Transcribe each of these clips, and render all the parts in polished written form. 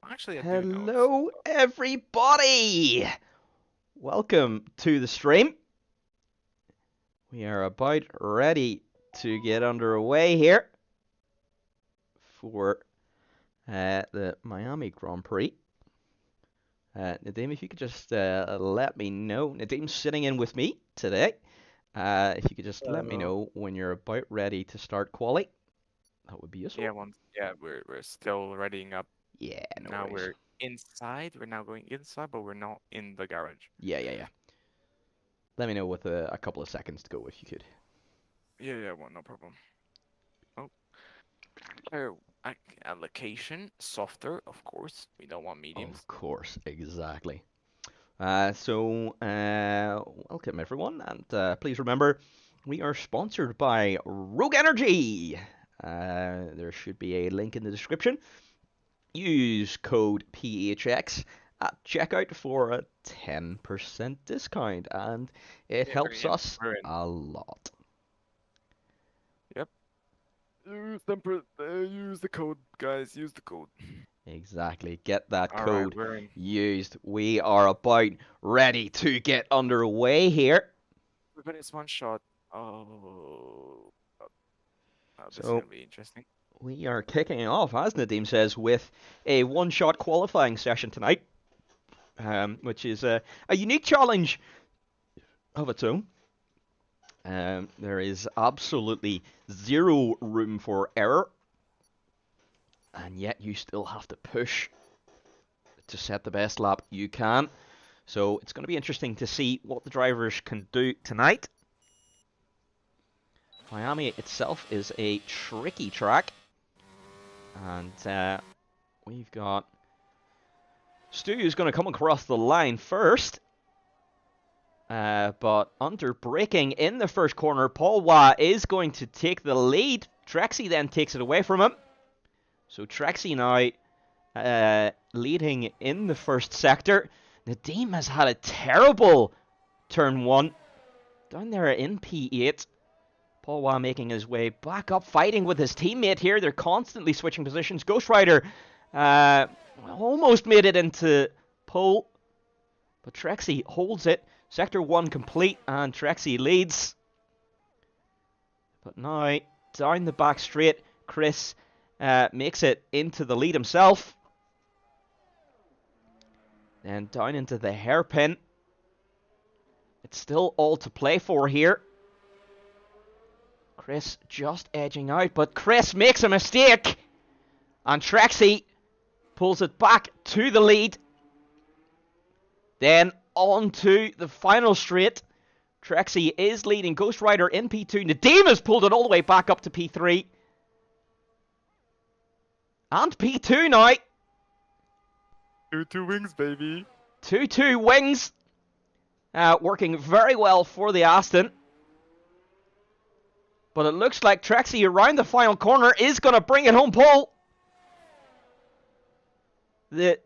Actually, I do know some Hello, stuff. everybody! Welcome to the stream. We are about ready to get underway here for the Miami Grand Prix. Nadim, if you could just let me know. Nadim's sitting in with me today. If you could just let me So know when you're about ready to start quali, that would be useful. we're still readying up. Yeah, no Now worries. we're inside. We're now going inside, but we're not in the garage. Yeah. Let me know with a couple of seconds to go if you could. Yeah, well, no problem. Oh, player allocation softer, of course. We don't want Of mediums. course, exactly. Welcome everyone, and please remember, we are sponsored by Rogue Energy. There should be a link in the description. Use code PHX at checkout for a 10% discount, and it Yeah, we're helps in. us We're in. a lot. Yep. Use the code, guys. Use the code. Exactly. Get that All right, code we're in. used. We are about ready to get underway here. But it's one shot. Oh, this is So gonna be interesting. we are kicking off, as Nadim says, with a one-shot qualifying session tonight, which is a unique challenge of its own. There is absolutely zero room for error, and yet you still have to push to set the best lap you can. So it's going to be interesting to see what the drivers can do tonight. Miami itself is a tricky track, and we've got Stu who's going to come across the line first. But under braking in the first corner, Paul Wah is going to take the lead. Trexie then takes it away from him. So Trexie now leading in the first sector. Nadim has had a terrible turn one down there in P8. Paul Wah making his way back up, fighting with his teammate here. They're constantly switching positions. Ghost Rider almost made it into pole, but Trexie holds it. Sector 1 complete, and Trexie leads. But now, down the back straight, Chris makes it into the lead himself. Then down into the hairpin. It's still all to play for here. Chris just edging out, but Chris makes a mistake. And Trexie pulls it back to the lead. Then on to the final straight. Trexie is leading Ghost Rider in P2. Nadim has pulled it all the way back up to P3. And P2 now. Two wings, baby. 2-2 wings. Working very well for the Aston. But it looks like Trexie around the final corner is going to bring it home pole. The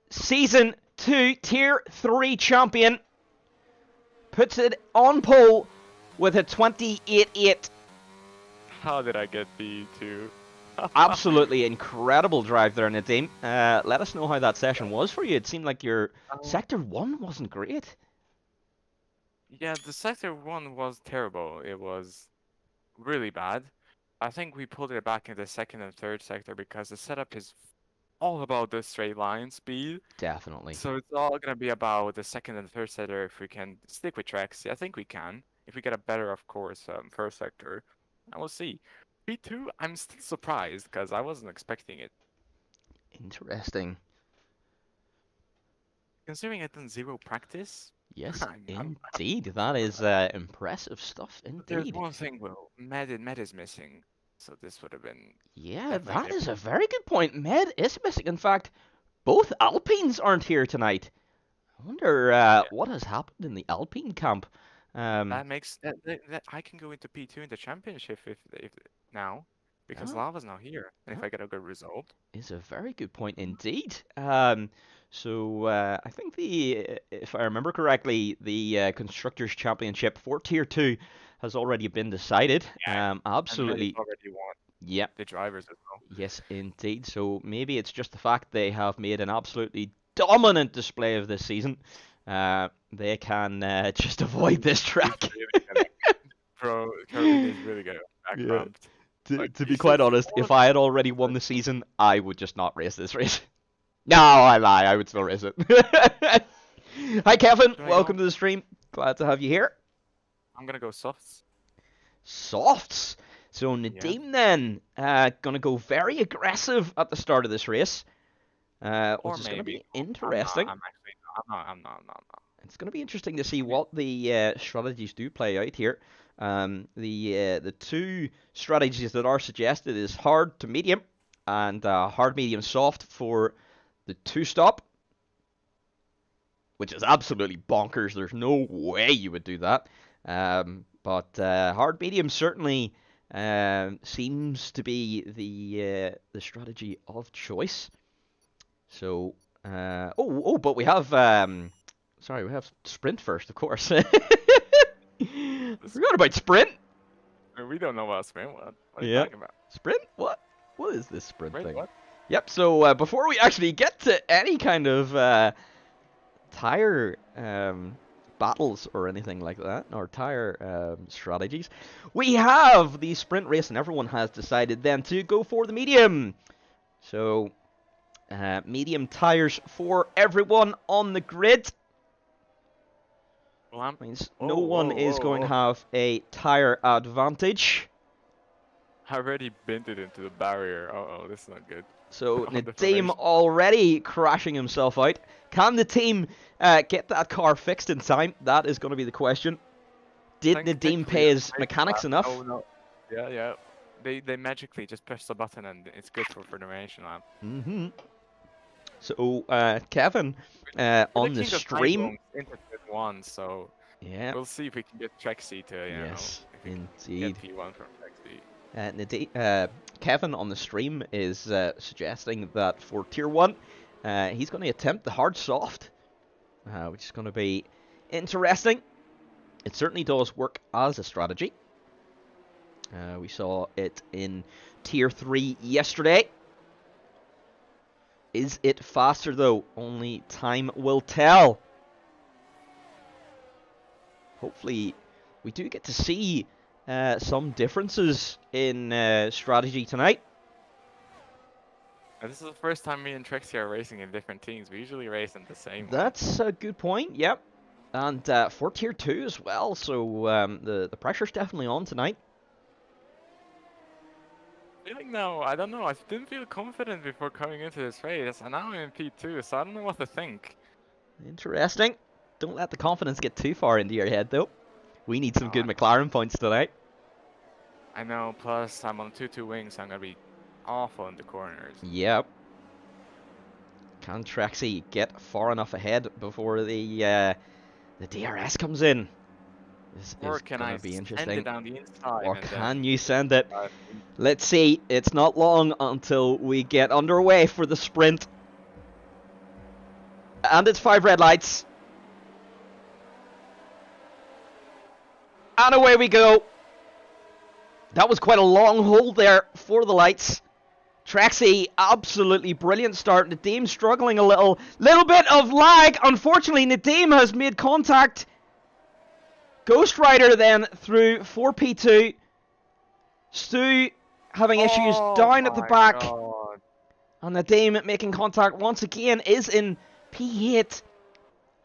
Season 2 Tier 3 champion puts it on pole with a 28.8. How did I get B2? Absolutely incredible drive there, Nadim. Let us know how that session was for you. It seemed like your Sector 1 wasn't great. Yeah, the sector 1 was terrible. It was really bad. I think we pulled it back in the second and third sector because the setup is all about the straight line speed. Definitely. So it's all gonna be about the second and third sector if we can stick with tracks. I think we can. If we get a better, of course, first sector. And we'll see. B2, I'm still surprised because I wasn't expecting it. Interesting. Considering I've done zero practice, Yes, I'm indeed. That is impressive stuff, But there's indeed. one thing, Will. Med is missing, so this would have been Yeah, definitely that is a different. very good point. Med is missing. In fact, both Alpines aren't here tonight. I wonder Yeah, what has happened in the Alpine camp. Um, that makes that I can go into P2 in the championship if now because that, Lava's not here, and if that I get a good result, is a very good point indeed. So I think if I remember correctly, the Constructors' Championship for Tier 2 has already been decided. yeah, and Med is Absolutely already won. Yep. the drivers as well. Yes, indeed. So maybe it's just the fact they have made an absolutely dominant display of this season. They can just avoid this He's track. really getting Carvin is really getting back Yeah. cramped. To, Like to be he's quite just honest, all if of I had already won the season, I would just not race this race. No, I lie. I would still race it. Hi, Kevin. should I Welcome go? to the stream. Glad to have you here. I'm gonna go softs. Softs. So Yeah. Nadeem then gonna go very aggressive at the start of this race, Or which is gonna maybe. be I'm not. interesting. I'm actually not. I'm not. I'm not. I'm not. I'm not. It's going to be interesting to see Maybe. what the strategies do play out here. The two strategies that are suggested is hard to medium and hard medium soft for the two stop, which is absolutely bonkers. There's no way you would do that. But hard medium certainly seems to be the strategy of choice. So but we have sorry, we have sprint first, of course. I forgot about sprint. We don't know about sprint. What are you Yeah, talking about? sprint. What? What is this sprint Sprint thing? what? Yep. So before we actually get to any kind of tire battles or anything like that, or tire strategies, we have the sprint race, and everyone has decided then to go for the medium. So medium tires for everyone on the grid. Well, I'm. Means no Whoa, one whoa, is whoa, going to whoa! have a tire advantage. I already bent it into the barrier. Oh, this is not good. So On the Nadeem formation. already crashing himself out. Can the team get that car fixed in time? That is going to be the question. Did Nadeem Thankfully, pay his formation mechanics lap. enough? Oh no. Yeah, yeah. They magically just press the button and it's good for the formation lap. Mm-hmm. So Kevin, on the Predicting the time stream. zones into pit one, so Yeah. we'll see if we can get Trexie to Yes, if we can indeed. get P1 from Trexie. Kevin on the stream is suggesting that for Tier 1, he's going to attempt the hard soft, which is going to be interesting. It certainly does work as a strategy. We saw it in Tier 3 yesterday. Is it faster though? Only time will tell. Hopefully, we do get to see some differences in strategy tonight. And this is the first time me and Trexie are racing in different teams. We usually race in the same one. That's a good point, yep. And for Tier 2 as well, so the pressure's definitely on tonight. Feeling now, I don't know, I didn't feel confident before coming into this race, and now I'm in P2, so I don't know what to think. Interesting. Don't let the confidence get too far into your head, though. We need some good God, McLaren points tonight. I know, plus I'm on 2-2 wings, so I'm gonna be awful in the corners. Yep. Can Trexie get far enough ahead before the DRS comes in? This Or is can going I to be send interesting. it down the inside Or and can then... you send it? Uh, Let's see. It's not long until we get underway for the sprint. And it's 5 red lights. And away we go. That was quite a long hold there for the lights. Trexie, absolutely brilliant start. Nadeem struggling a little bit of lag. Unfortunately, Nadeem has made contact. Ghost Rider then through for P2. Stu having issues down at the back. God. And Nadeem making contact once again is in P8.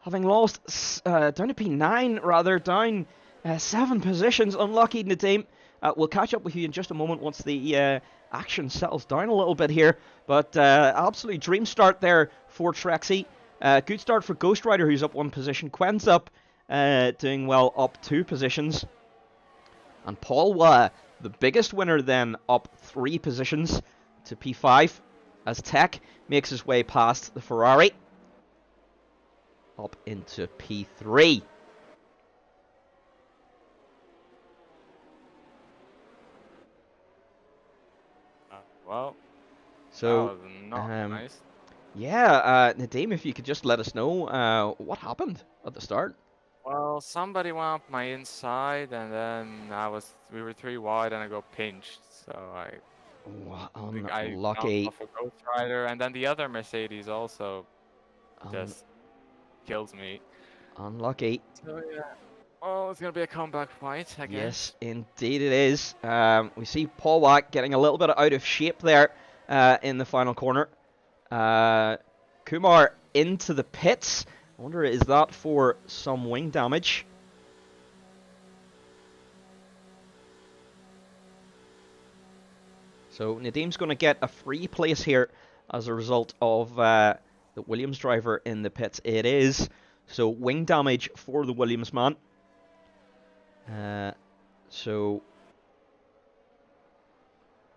Having lost down to P9 rather, down 7 positions. Unlucky Nadeem. We'll catch up with you in just a moment once the action settles down a little bit here. But absolutely dream start there for Trexie. Good start for Ghost Rider, who's up 1 position. Quen's up, doing well, up 2 positions. And Paul, the biggest winner then, up 3 positions to P5 as Tech makes his way past the Ferrari. Up into P3. Well, So, that was not nice. yeah, Nadeem, if you could just let us know what happened at the start. Well, somebody went up my inside, and then we were 3 wide, and I got pinched. So I bounced Unlucky. off a Ghost Rider, and then the other Mercedes also Un just kills me. Unlucky. So yeah. Oh, it's gonna be a comeback fight, I Yes, guess. indeed it is. We see Paul Wack getting a little bit out of shape there in the final corner. Kumar into the pits. I wonder, is that for some wing damage? So Nadim's going to get a free place here as a result of the Williams driver in the pits. It is. So wing damage for the Williams man. So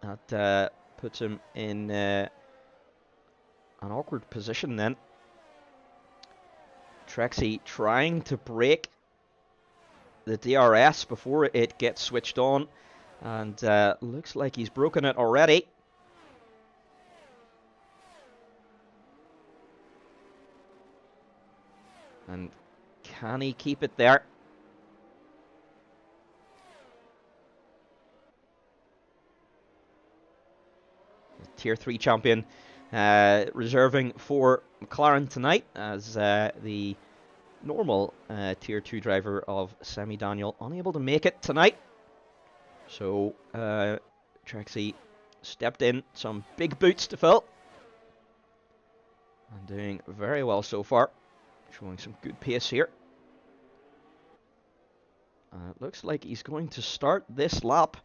that puts him in an awkward position then. Trexie trying to break the DRS before it gets switched on, and looks like he's broken it already. And can he keep it there? The Tier 3 champion reserving for McLaren tonight as the normal Tier 2 driver of Semi Daniel unable to make it tonight. So Trexie stepped in, some big boots to fill. And doing very well so far. Showing some good pace here. It looks like he's going to start this lap.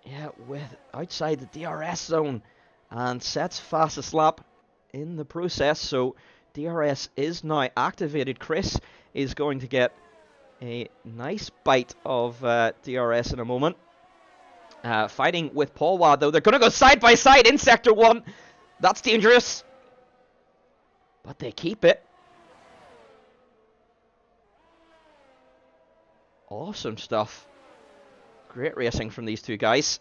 Yeah, with outside the DRS zone. And sets fastest lap in the process. So DRS is now activated. Chris is going to get a nice bite of DRS in a moment. Fighting with Paul Wad, though. They're going to go side by side in Sector 1. That's dangerous. But they keep it. Awesome stuff. Great racing from these two guys.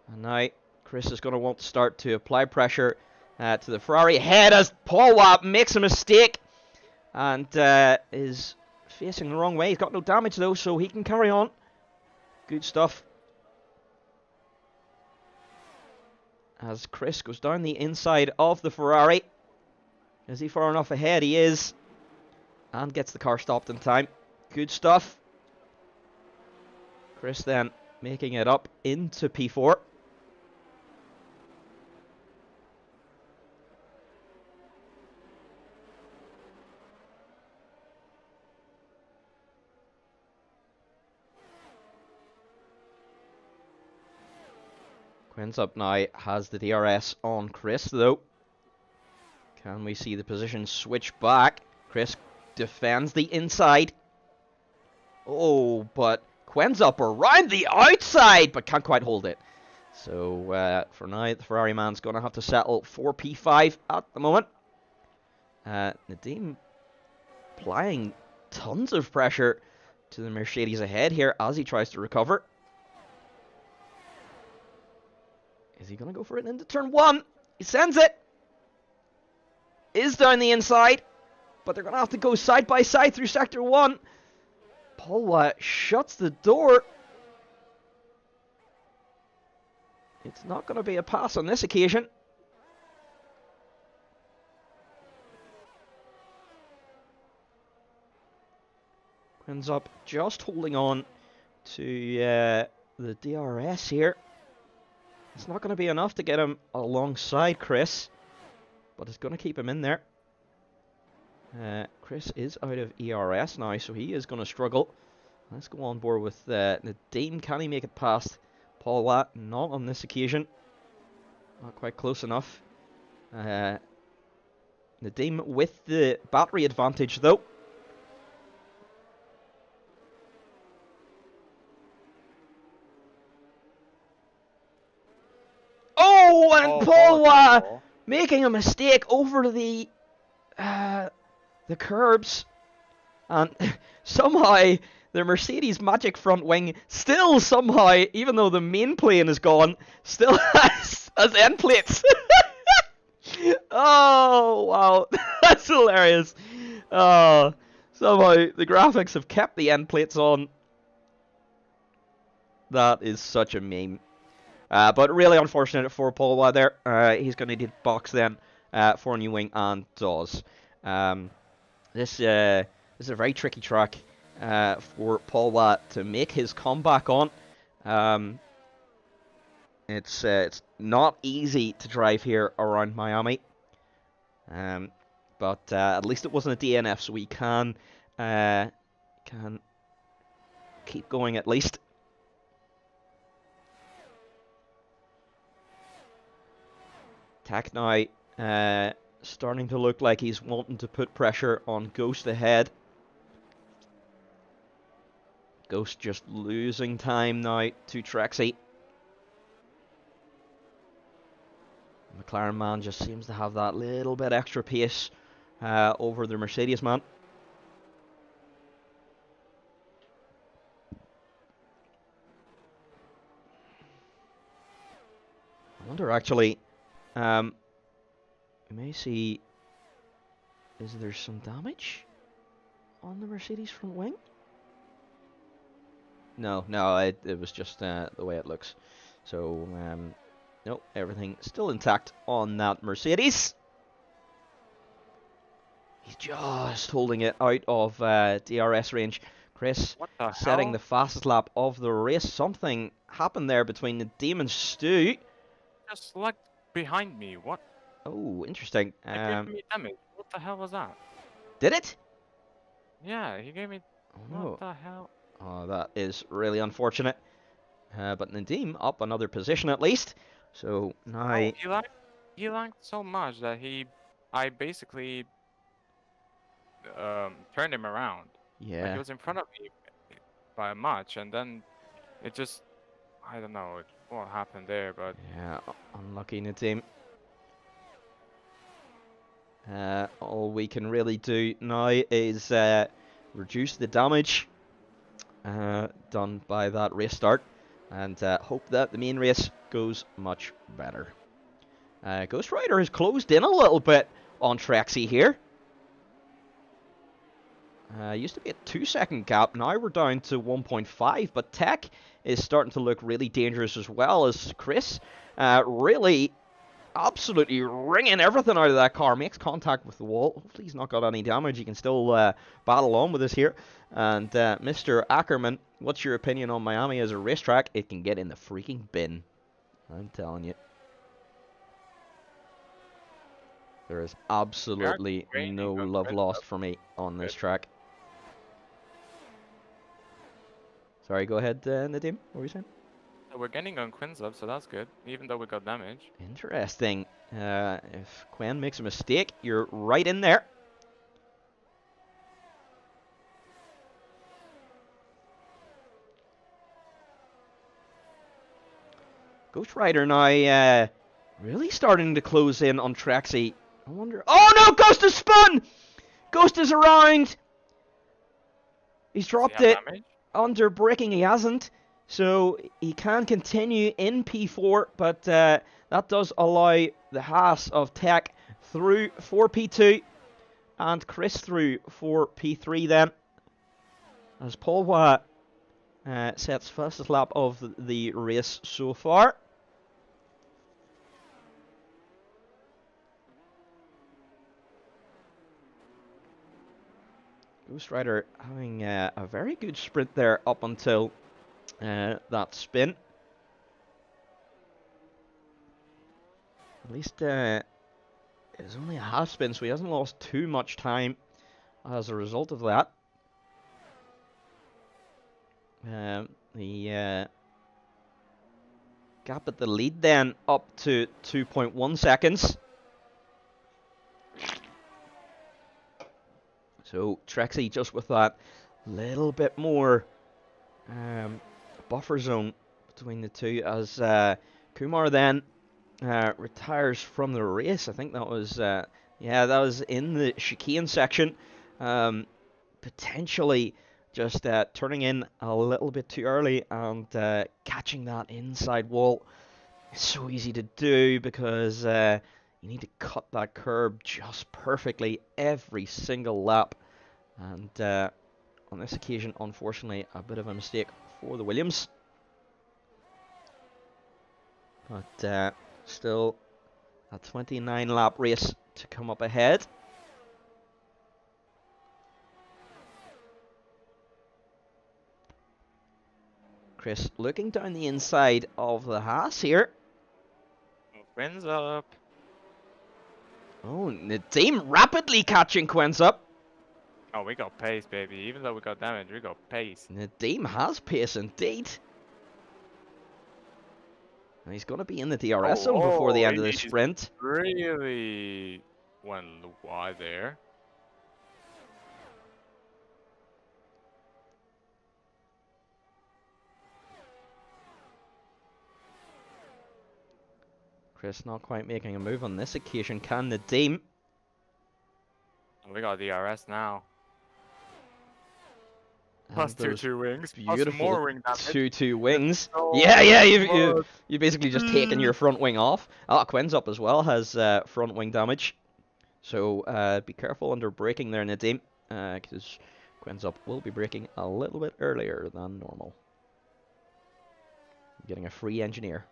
And now Chris is going to want to start to apply pressure to the Ferrari ahead as Paul Wad makes a mistake. And is facing the wrong way. He's got no damage though, so he can carry on. Good stuff. As Chris goes down the inside of the Ferrari. Is he far enough ahead? He is. And gets the car stopped in time. Good stuff. Chris then making it up into P4. Quinn's up now, has the DRS on Chris though. Can we see the position switch back? Chris defends the inside. Oh, but Quinn's up around the outside, but can't quite hold it. So for now, the Ferrari man's going to have to settle for P5 at the moment. Nadim applying tons of pressure to the Mercedes ahead here as he tries to recover. Is he going to go for it into turn 1? He sends it. Is down the inside. But they're going to have to go side by side through Sector 1. Paul shuts the door. It's not going to be a pass on this occasion. Ends up just holding on to the DRS here. It's not going to be enough to get him alongside Chris, but it's going to keep him in there. Chris is out of ERS now, so he is going to struggle. Let's go on board with Nadim. Can he make it past Paul Watt? Not on this occasion. Not quite close enough. Nadim with the battery advantage, though. Oh, and Paul making a mistake over the curbs, and somehow the Mercedes Magic front wing still somehow, even though the main plane is gone, still has end plates. Oh wow, that's hilarious. Somehow the graphics have kept the end plates on. That is such a meme. But really unfortunate for Paul Watt there. He's going to need box then for a new wing and does. This is a very tricky track for Paul Watt to make his comeback on. It's not easy to drive here around Miami. But at least it wasn't a DNF, so we can keep going at least. Tack now starting to look like he's wanting to put pressure on Ghost ahead. Ghost just losing time now to Trexie. McLaren man just seems to have that little bit extra pace over the Mercedes man. I wonder actually, we may see, is there some damage on the Mercedes front wing? No, it was just the way it looks. So, no, everything still intact on that Mercedes. He's just holding it out of DRS range. Chris setting the fastest lap of the race. Something happened there between the Nadeem and Stu. Just like behind me. What? Oh, interesting. It gave me damage. What the hell was that? Did it? Yeah, he gave me. Oh. What the hell? Oh, that is really unfortunate. But Nadeem up another position at least. So now he lagged so much that I basically turned him around. Yeah. Like he was in front of me by much, and then it just, I don't know what happened there, but yeah, unlucky Nadeem. All we can really do now is reduce the damage done by that race start, and hope that the main race goes much better. Ghost Rider has closed in a little bit on Trexie here. Used to be a 2-second gap, now we're down to 1.5, but Tech is starting to look really dangerous as well as Chris. Really, absolutely wringing everything out of that car, makes contact with the wall. Hopefully he's not got any damage, he can still battle on with us here. And Mr. Ackerman, what's your opinion on Miami as a racetrack? It can get in the freaking bin, I'm telling you. There is absolutely no love lost for me on this track. Sorry, go ahead, Nadeem. What were you saying? we're getting on Quinn's up, so that's good, even though we got damage. Interesting. If Quinn makes a mistake, you're right in there. Ghost Rider now really starting to close in on Trexie. I wonder... Oh no! Ghost is spun! Ghost is around! He's dropped it. Damage? Under braking he hasn't. So he can continue in P4, but that does allow the Haas of Tech through for P2 and Chris through for P3 then. As Paul Watt sets fastest lap of the race so far. Ghost Rider having a very good sprint there up until that spin. At least it's only a half spin, so he hasn't lost too much time as a result of that. The gap at the lead then up to 2.1 seconds. So Trexie just with that little bit more buffer zone between the two as Kumar then retires from the race. I think that was yeah, that was in the chicane section. Potentially just turning in a little bit too early and catching that inside wall. It's so easy to do because you need to cut that curb just perfectly every single lap. And on this occasion, unfortunately, a bit of a mistake for the Williams. But still a 29 lap race to come up ahead. Chris looking down the inside of the Haas here. Wins up. Oh, Nadeem rapidly catching Quenz up. Oh, we got pace, baby. Even though we got damage, we got pace. Nadeem has pace indeed. And he's going to be in the DRS zone before the end of the He's sprint. really went wide there. Chris not quite making a move on this occasion. Can Nadeem? We got DRS now. And Plus those 2 wings. Plus beautiful more wing damage. 2 wings. So Yeah, you basically just taken your front wing off. Ah, Quen's up as well, has front wing damage. So be careful under braking there, Nadeem, because Quen's up will be braking a little bit earlier than normal. Getting a free engineer.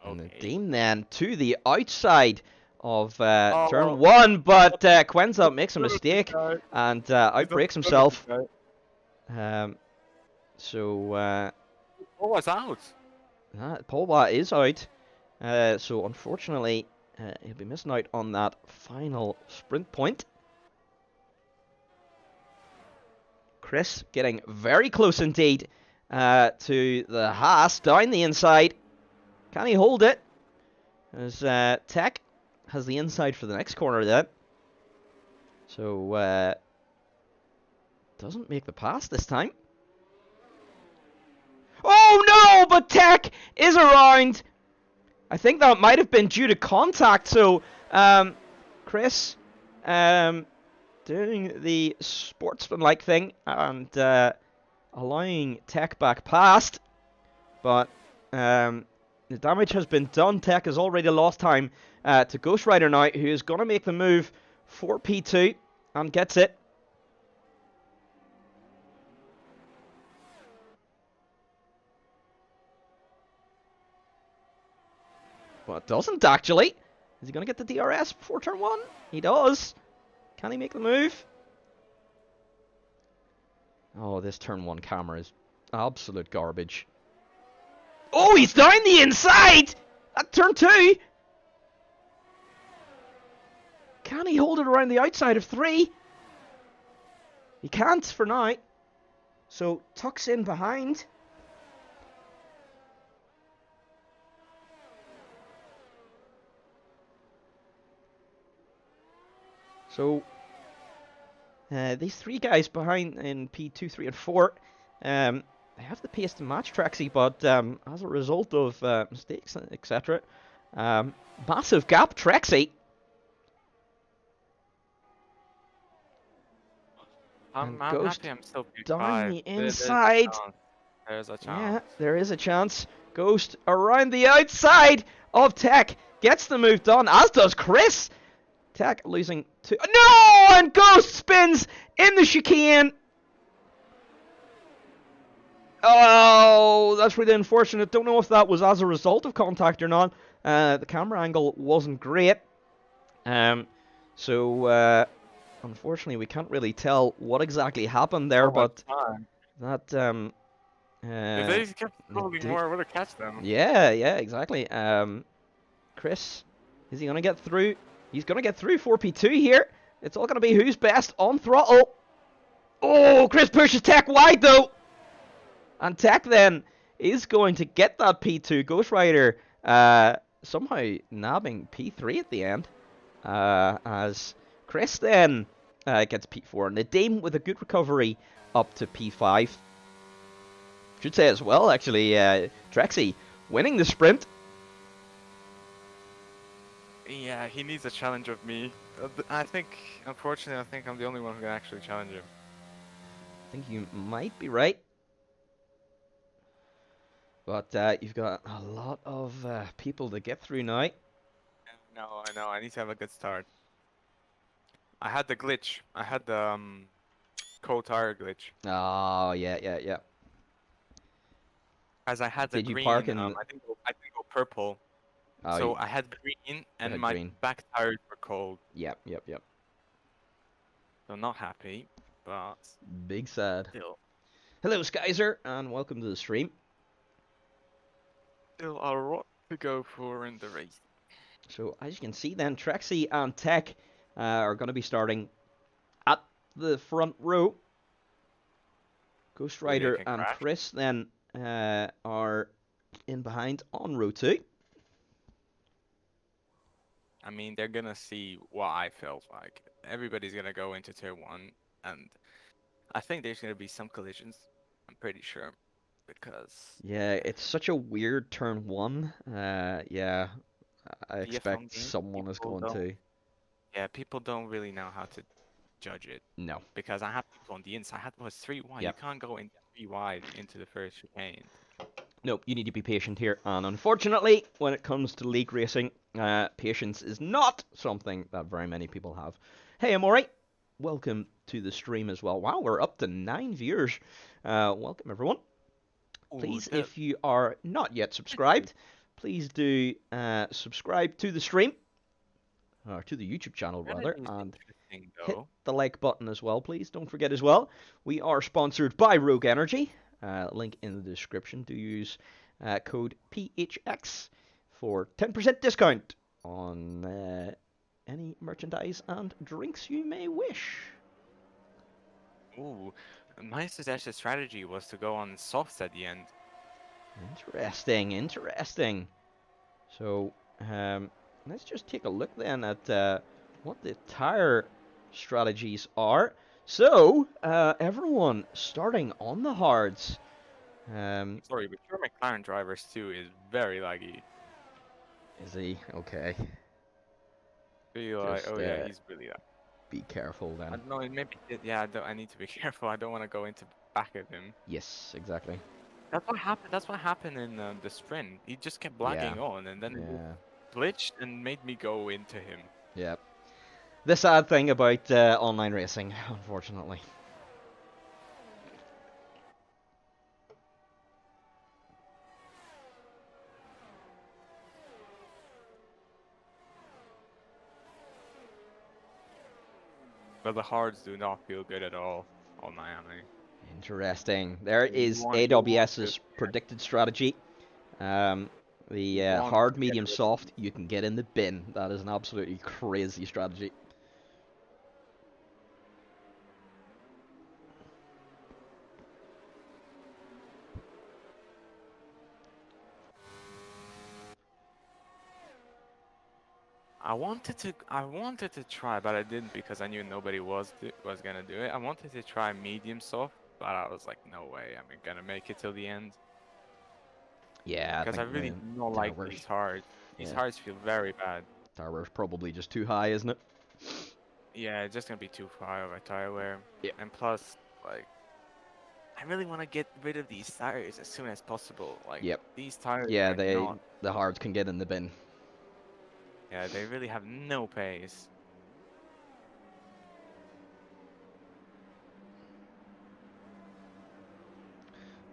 And Nadeem then to the outside of turn 1, but Quen's up makes a mistake and outbrakes himself. So what's out? Polwa is out. So unfortunately, he'll be missing out on that final sprint point. Chris getting very close indeed to the Haas down the inside. Can he hold it? As Tech has the inside for the next corner then. So doesn't make the pass this time. Oh no, but Tech is around. I think that might have been due to contact. So Chris doing the sportsman-like thing and allowing Tech back past. But the damage has been done. Tech has already lost time to Ghost Rider now, who is going to make the move for P2 and gets it. But doesn't actually. Is he going to get the DRS before turn 1? He does. Can he make the move? Oh, this turn 1 camera is absolute garbage. Oh, he's down the inside! At turn 2! Can he hold it around the outside of 3? He can't for now. So, tucks in behind. So, these 3 guys behind in P2, 3, and 4, they have the pace to match Trexie, but as a result of mistakes, etc., massive gap, Trexie. I'm happy I'm still P5. Down the inside. There's a chance. Yeah, there is a chance. Ghost around the outside of Tech. Gets the move done, as does Chris. Tech losing to... No! And Ghost spins in the chicane. Oh, that's really unfortunate. Don't know if that was as a result of contact or not. The camera angle wasn't great. So unfortunately, we can't really tell what exactly happened there, but that... if they kept rolling more, I would have catch them. Yeah, exactly. Chris, is he going to get through? He's going to get through 4P2 here. It's all going to be who's best on throttle. Oh, Chris pushes Tech wide, though. And Tech then is going to get that P2. Ghost Rider somehow nabbing P3 at the end. As Chris then gets P4. Nadeem with a good recovery up to P5. Should say as well, actually, Trexie winning the sprint. Yeah, he needs a challenge of me. I think, unfortunately, I'm the only one who can actually challenge him. I think you might be right. But you've got a lot of people to get through now. No, I know. I need to have a good start. I had the glitch. I had the cold tire glitch. Oh, yeah, yeah, yeah. As I had the Did you park green, in? I didn't go purple. Oh, So you I had green and had my green. back tires were cold. Yep, yep, yep. So not happy, but Big sad. still, Hello, Skyzer, and welcome to the stream. still a lot to go for in the race. So, as you can see, then Trexie and Tech are going to be starting at the front row. Ghost Hopefully they Rider can and crash. Chris then are in behind on row 2. I mean, they're gonna see what I felt like. Everybody's gonna go into tier 1, and I think there's gonna be some collisions. I'm pretty sure. Because Yeah, it's such a weird turn 1. Yeah, I the F1 expect game, someone is going to. yeah, people don't really know how to judge it. No. Because I have people on the inside. I had was 3 wide. You Yep. can't go in 3 wide into the first chicane. Nope, you need to be patient here. And unfortunately, when it comes to league racing, patience is not something that very many people have. Hey, Amori, welcome to the stream as well. Wow, we're up to 9 viewers. Welcome, everyone. Ooh, Please, that if you are not yet subscribed, please do subscribe to the stream, or to the YouTube channel, that rather, is and interesting hit though. the like button as well, please. Don't forget as well, we are sponsored by Rogue Energy. Link in the description. Do use code PHX for 10% discount on any merchandise and drinks you may wish. Ooh, my suggested strategy was to go on softs at the end. Interesting, interesting. So, let's just take a look then at what the tire strategies are. So, everyone starting on the hards. Sorry, but your McLaren drivers too is very laggy. Is he? Okay. Feel like, Just oh yeah, he's really laggy. be careful I then. don't know, yeah, I need to be careful. I don't want to go into back of him. Yes, exactly. That's what happened. That's what happened in the sprint. He just kept Yeah. lagging on, and then it just Yeah. glitched and made me go into him. Yeah. The sad thing about online racing, unfortunately. But the hards do not feel good at all on Miami. Interesting. There is You want to, AWS's predicted strategy. you The want hard, to get medium, rid of soft, you can get in the bin. That is an absolutely crazy strategy. I wanted to try, but I didn't because I knew nobody was gonna do it. I wanted to try medium soft, but I was like, no way, I'm gonna make it till the end. Yeah, I Because I think really the do not like towers. these hards. These Yeah, hards feel very bad. tower's probably just too high, isn't it? Yeah, it's just gonna be too far of a tire wear. Yep. And plus, like, I really want to get rid of these tires as soon as possible. Like, Yep. these tires Yeah, are not. the hards can get in the bin. Yeah, they really have no pace.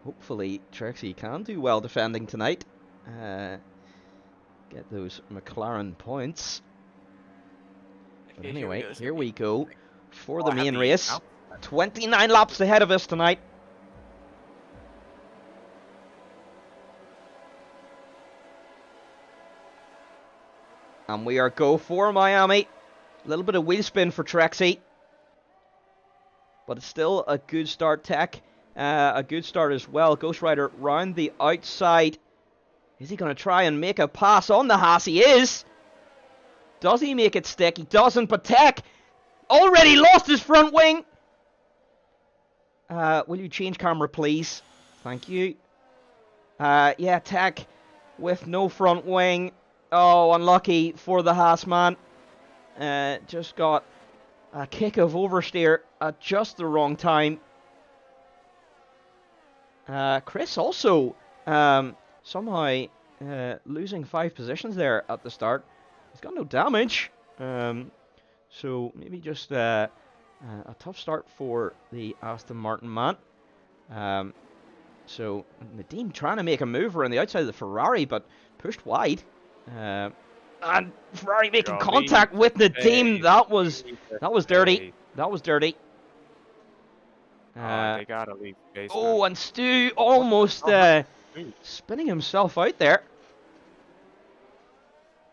Hopefully, Trixie can do well defending tonight. Get those McLaren points. But Okay, here we anyway, go. It's gonna here be. we go for Oh, the I have main the race. out. 29 laps ahead of us tonight. And we are go for Miami. A little bit of wheel spin for Trexie. But it's still a good start, Tech. A good start as well. Ghost Rider round the outside. Is he going to try and make a pass on the Haas? He is. Does he make it stick? He doesn't, but Tech already lost his front wing. Will you change camera, please? Thank you. Yeah, Tech with no front wing. Oh, unlucky for the Haas man. Just got a kick of oversteer at just the wrong time. Chris also somehow losing 5 positions there at the start. He's got no damage. So maybe just a tough start for the Aston Martin man. So Nadeem trying to make a move around the outside of the Ferrari, but pushed wide. And Ferrari making Go, leave contact the with Nadeem. space. That was Leave the dirty. space. That was dirty. They gotta leave space, man. Oh, and Stu What almost the hell happened to Stu? spinning himself out there.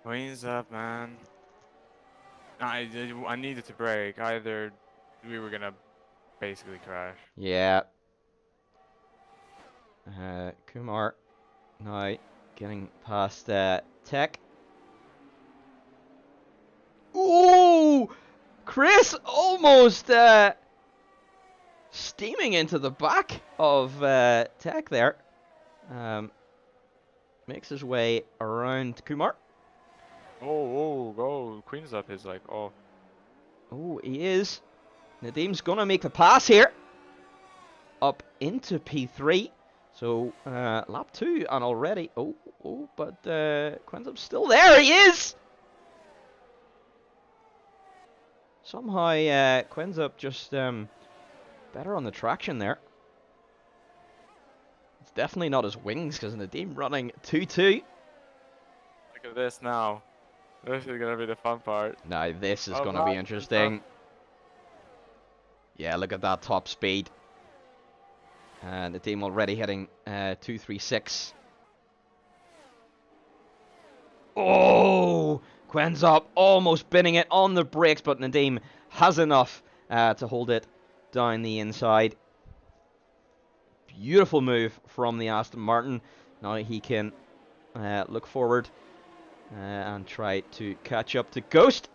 Queens up, man. I needed to brake. Either we were gonna basically crash. Yeah. Kumar now getting past Tech. Ooh! Chris almost steaming into the back of Tech there. Makes his way around Kumar. Oh, go. Queens up is like, oh. Oh, he is. Nadeem's gonna make the pass here. Up into P3. So, lap 2 and already. But Quenzup's still there. He is! Somehow, Quenzup just better on the traction there. It's definitely not his wings because Nadeem running 2-2. Look at this now. This is gonna be the fun part. Now, this is Oh, going to be wow, interesting. Yeah, look at that top speed. And the team already hitting 236. Oh! Quenzup almost binning it on the brakes, but Nadeem has enough to hold it down the inside. Beautiful move from the Aston Martin. Now he can look forward and try to catch up to Ghost.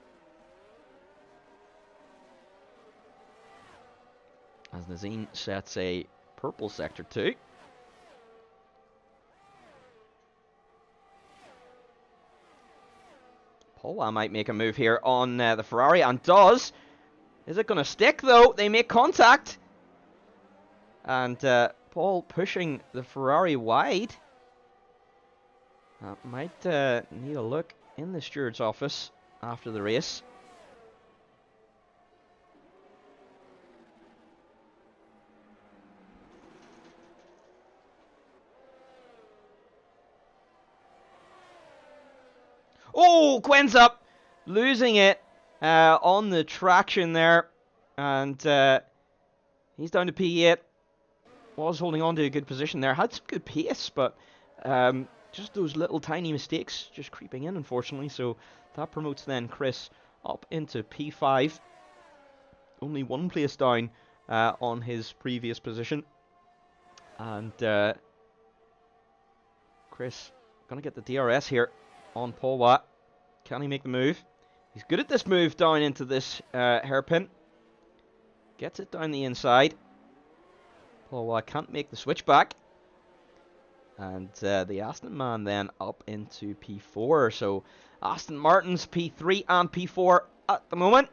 As Nazim sets a purple sector 2. Paul might make a move here on the Ferrari, and does. Is it going to stick, though? They make contact. And Paul pushing the Ferrari wide. Might need a look in the steward's office after the race. Oh, Quenzup losing it on the traction there. And he's down to P8. Was holding on to a good position there. Had some good pace, but just those little tiny mistakes just creeping in, unfortunately. So that promotes then Chris up into P5. Only one place down on his previous position. And Chris going to get the DRS here on Paul Watt. Can he make the move? He's good at this move down into this hairpin. Gets it down the inside. Paul Watt can't make the switch back. And the Aston man then up into P4. So Aston Martin's P3 and P4 at the moment.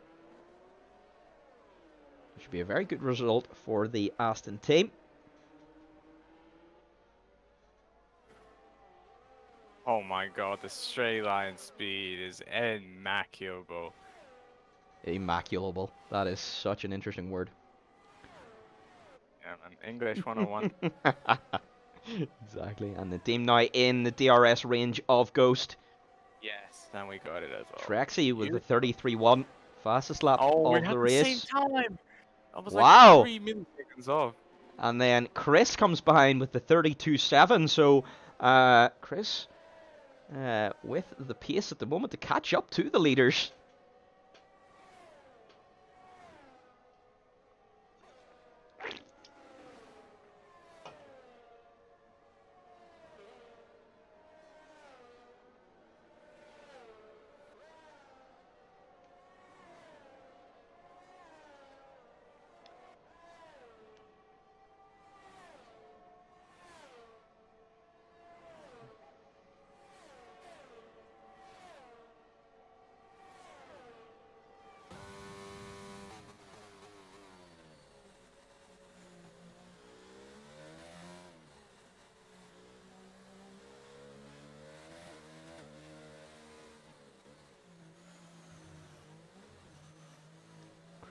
Should be a very good result for the Aston team. Oh my god, the straight line speed is immaculable. Immaculable. That is such an interesting word. Yeah, man. English 101. Exactly. And the team now in the DRS range of Ghost. Yes, then we got it as well. Trexie with the 33-1. Fastest lap Oh, we of had the the same race. time. That was Wow. like 3 milliseconds off. And then Chris comes behind with the 32.7. So Chris with the pace at the moment to catch up to the leaders.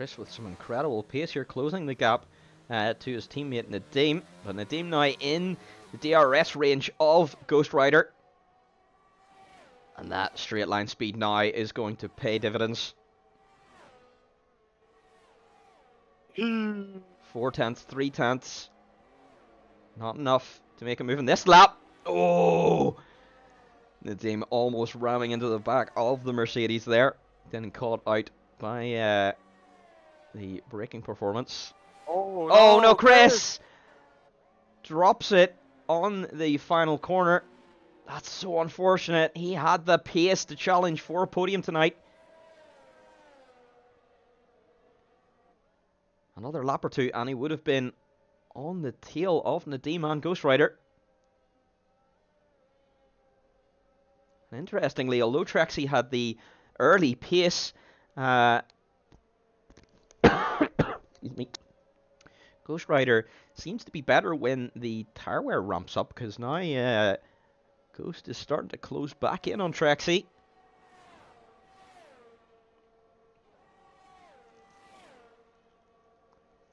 Chris with some incredible pace here, closing the gap to his teammate Nadim. But Nadim now in the DRS range of Ghost Rider. And that straight line speed now is going to pay dividends. 4 tenths, 3 tenths. Not enough to make a move in this lap. Oh! Nadim almost ramming into the back of the Mercedes there. Then caught out by the braking performance. Oh no, Chris! Drops it on the final corner. That's so unfortunate. He had the pace to challenge for a podium tonight. Another lap or two, and he would have been on the tail of Nadim and Ghost Rider. And interestingly, although Trexie had the early pace, excuse me, Ghost Rider seems to be better when the tire wear ramps up, because now Ghost is starting to close back in on Trexie.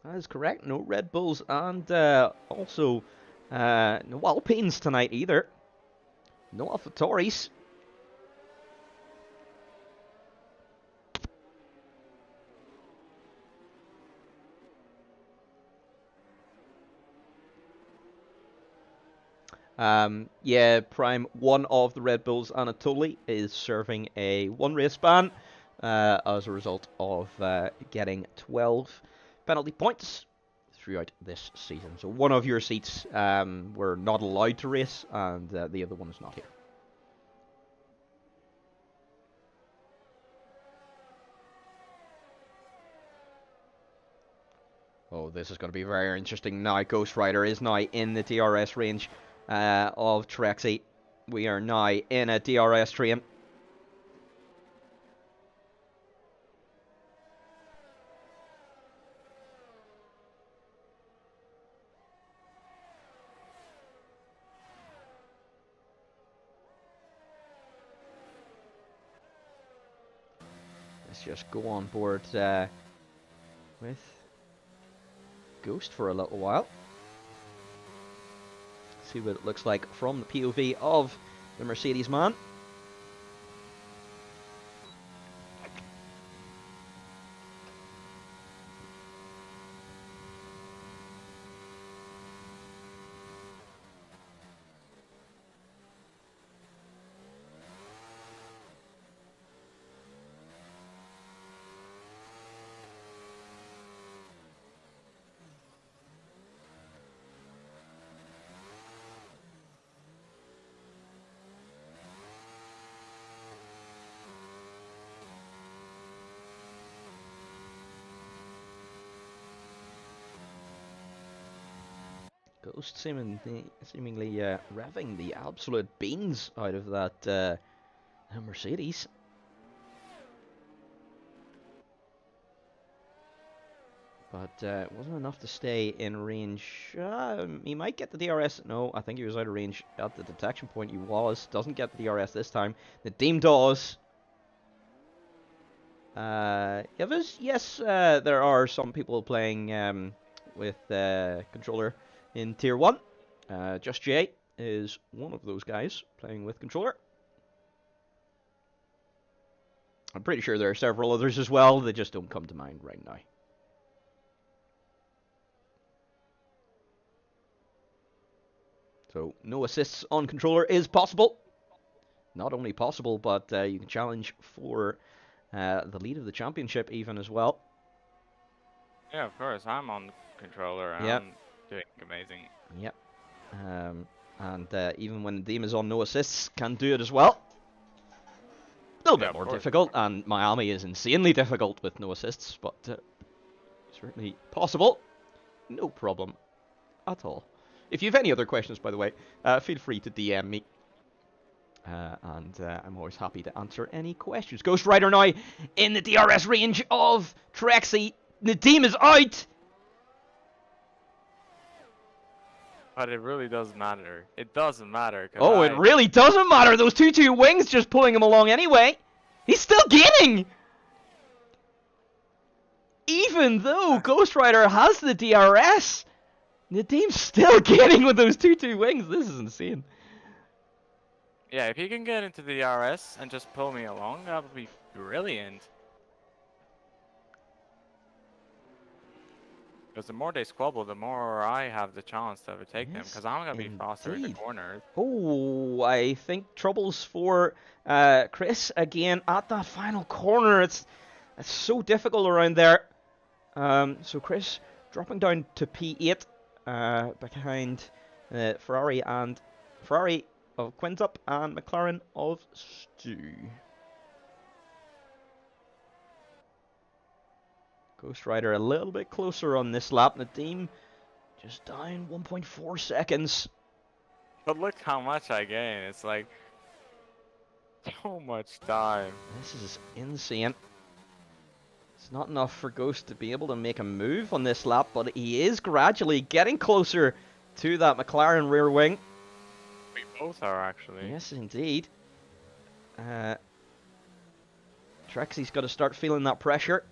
That is correct. No Red Bulls and also no Alpines tonight either. No AlphaTauris. Yeah, Prime, one of the Red Bulls, Anatoly, is serving a 1 race ban as a result of getting 12 penalty points throughout this season. So one of your seats were not allowed to race, and the other one is not here. Oh, this is going to be very interesting now. Ghost Rider is now in the DRS range of Trexie. We are now in a DRS train. Let's just go on board with Ghost for a little while. See what it looks like from the POV of the Mercedes man. Ghost seemingly revving the absolute beans out of that Mercedes. But it wasn't enough to stay in range. He might get the DRS. No, I think he was out of range at the detection point. He was. Doesn't get the DRS this time. Nadim does. Yes, there are some people playing with controller in Tier 1. Just Jay is one of those guys playing with controller. I'm pretty sure there are several others as well. They just don't come to mind right now. So no assists on controller is possible. Not only possible, but you can challenge for the lead of the championship even as well. Yeah, of course. I'm on controller and yep. I'm doing amazing. Yep. And even when Nadim is on no assists, can do it as well. A little bit more difficult, and Miami is insanely difficult with no assists, but certainly possible. No problem at all. If you have any other questions, by the way, feel free to DM me. And I'm always happy to answer any questions. Ghost Rider now in the DRS range of Trexie. Nadim is out! But it really doesn't matter. It doesn't matter. Oh, it really doesn't matter. Those two wings just pulling him along anyway. He's still gaining! even though Ghost Rider has the DRS, Nadim's still getting with those 2-2 wings. This is insane. Yeah, if he can get into the RS and just pull me along, that would be brilliant. Because the more they squabble, the more I have the chance to overtake them. Yes, Because I'm going to be faster in the indeed. corners. Oh, I think troubles for Chris again at that final corner. It's so difficult around there. So Chris dropping down to P8 behind Ferrari of Quintup and McLaren of Stu. Ghost Rider a little bit closer on this lap. Nadim just down 1.4 seconds. But look how much I gain. It's like so much time. This is insane. It's not enough for Ghost to be able to make a move on this lap, but he is gradually getting closer to that McLaren rear wing. We both are actually. Yes, indeed. Trexie's got to start feeling that pressure.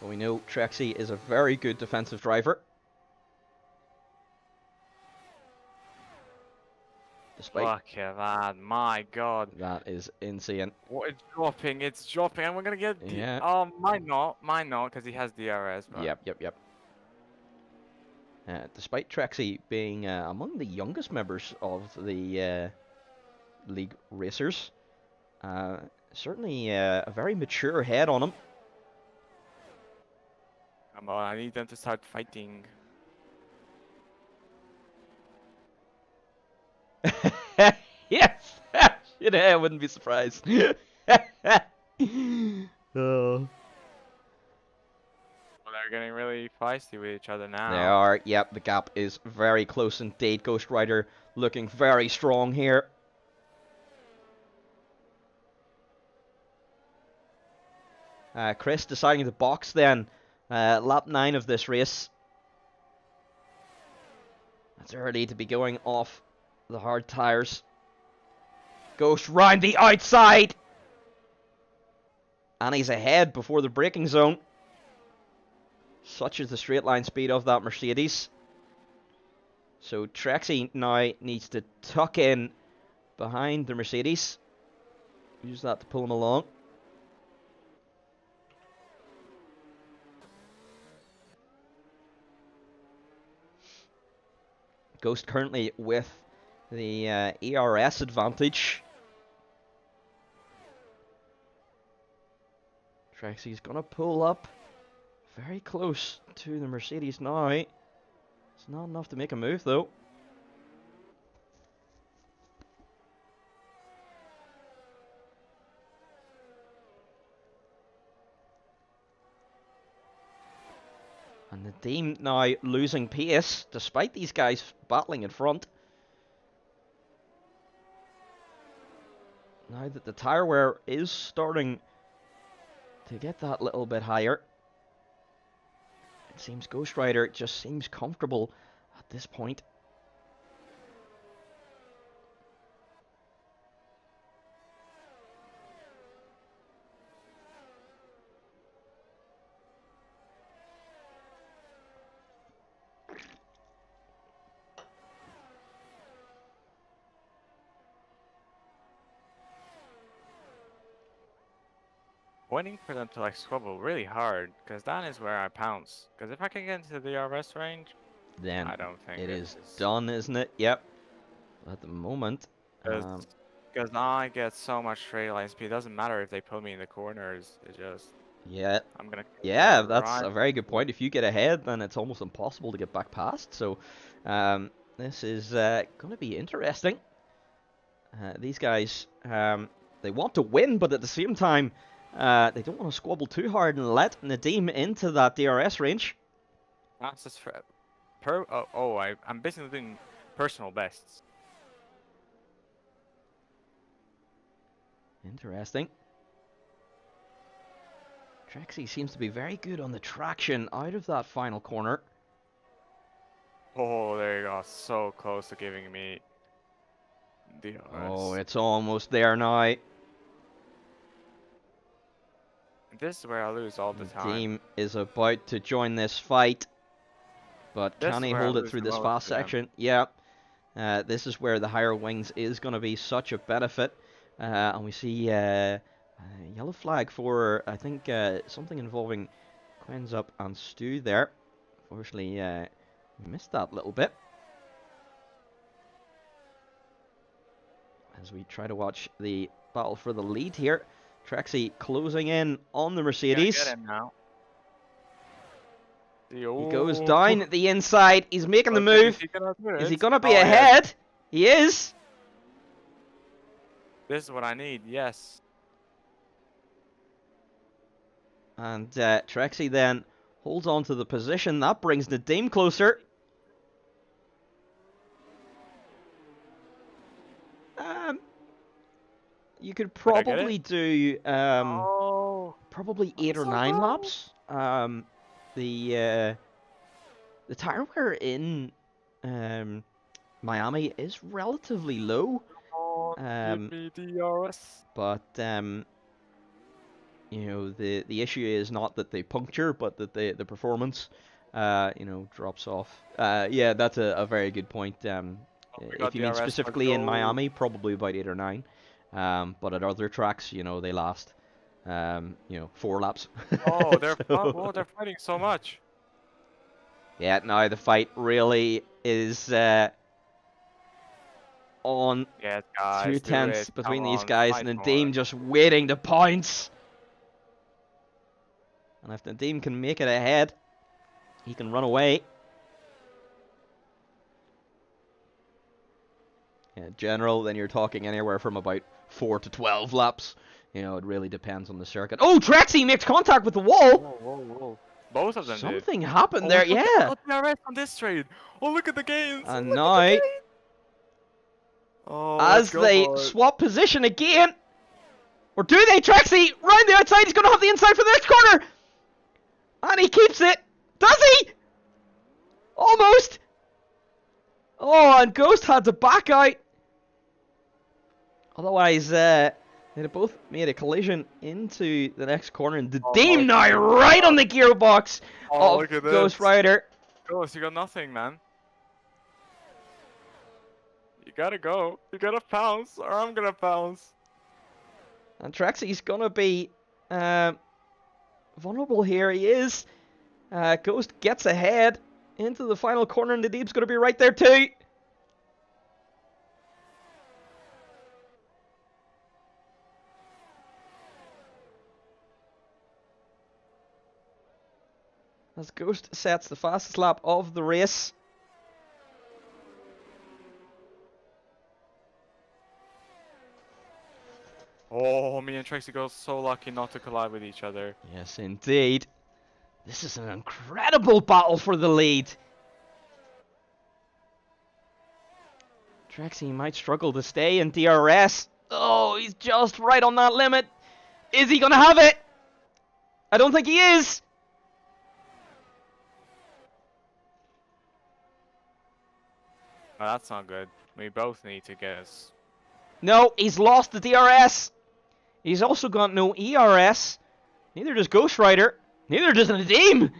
But we know Trexie is a very good defensive driver. Despite Look at that, my god. that is insane. What, it's dropping, and we're gonna get Yeah. mine not, because he has DRS, but Yep. Despite Trexie being among the youngest members of the league racers, certainly a very mature head on him. come on, I need them to start fighting. Yes! I wouldn't be surprised. Oh. Well, they're getting really feisty with each other now. They are, yep, the gap is very close indeed. Ghost Rider looking very strong here. Chris deciding to box then. Lap 9 of this race. That's early to be going off the hard tyres. Ghost round the outside! And he's ahead before the braking zone. Such is the straight line speed of that Mercedes. So Trexie now needs to tuck in behind the Mercedes. Use that to pull him along. Ghost currently with the ERS advantage. Trexie's gonna pull up very close to the Mercedes now. It's not enough to make a move though. And the team now losing pace despite these guys battling in front. Now that the tyre wear is starting to get that little bit higher, it seems Ghost Rider just seems comfortable at this point. Waiting for them to like squabble really hard, because that is where I pounce. Because if I can get into the RS range, Then I don't think it is done, isn't it? Yep. At the moment. Because I get so much straight line speed. It doesn't matter if they put me in the corners. It just Yeah. I'm gonna. Yeah, that's a very good point. If you get ahead, then it's almost impossible to get back past. So, this is going to be interesting. These guys, they want to win, but at the same time, they don't want to squabble too hard and let Nadim into that DRS range. Fastest for I'm basically doing personal bests. Interesting. Trexie seems to be very good on the traction out of that final corner. Oh, there you go. So close to giving me DRS. Oh, it's almost there now. This is where I lose all the time. Team is about to join this fight, but This can is he where I hold it lose through the this most fast to them. section? Yeah. This is where the higher wings is going to be such a benefit. And we see yellow flag for, I think, something involving Quen's up and Stu there. Unfortunately, missed that little bit. As we try to watch the battle for the lead here. Trexie closing in on the You're gonna get Mercedes. him now. He goes Oh, down at the inside. He's making the okay, is move. he gonna do Is he it? going to be Oh yes, ahead? He is. this is what I need. Yes. And Trexie then holds on to the position. That brings Nadim closer. Um, you could Did I get it? probably do Oh, probably I'm 8 or so 9 close. laps. The tire wear in um, Miami is relatively low. Come on, give Um, me DRS. but the issue is not that they puncture, but that the performance drops off. Yeah, that's a very good point. Oh, we If got you mean DRS. Let's specifically in go. Miami, probably about 8 or 9. But at other tracks, they last 4 laps. Oh, they're So oh, they're fighting so much. yeah, now the fight really is on Yes, too guys, do tense it. Come between these on, guys. fight more. Nadim just waiting to pounce. And if Nadim can make it ahead, he can run away. Yeah, general, then you're talking anywhere from about 4 to 12 laps. It really depends on the circuit. Oh, Trexie makes contact with the wall! Whoa, whoa, whoa. Both of them did. Something happened Oh, we there, got, yeah! got DRS on this trade. Oh, look at the gains. And Look at the now, gains. Oh, let's as go they for it. swap position again, or do they? Trexie, round the outside, he's going to have the inside for the next corner! And he keeps it! Does he? Almost! Oh, and Ghost had to back out. Otherwise, they'd have both made a collision into the next corner. And the Oh, Dame he now did right on not. the gearbox Oh, of look at Ghost this. Rider. Ghost, you got nothing, man. You gotta go. You gotta pounce, or I'm gonna pounce. And Trexie's going to be vulnerable here. He is. Ghost gets ahead into the final corner, and the Deep's going to be right there too. As Ghost sets the fastest lap of the race. Oh, me and Trixie got so lucky not to collide with each other. Yes, indeed. This is an incredible battle for the lead. Trexie might struggle to stay in DRS. Oh, he's just right on that limit. Is he going to have it? I don't think he is. Oh, that's not good. We both need to get us. No, he's lost the DRS. He's also got no ERS. Neither does Ghost Rider. Neither does Nadim.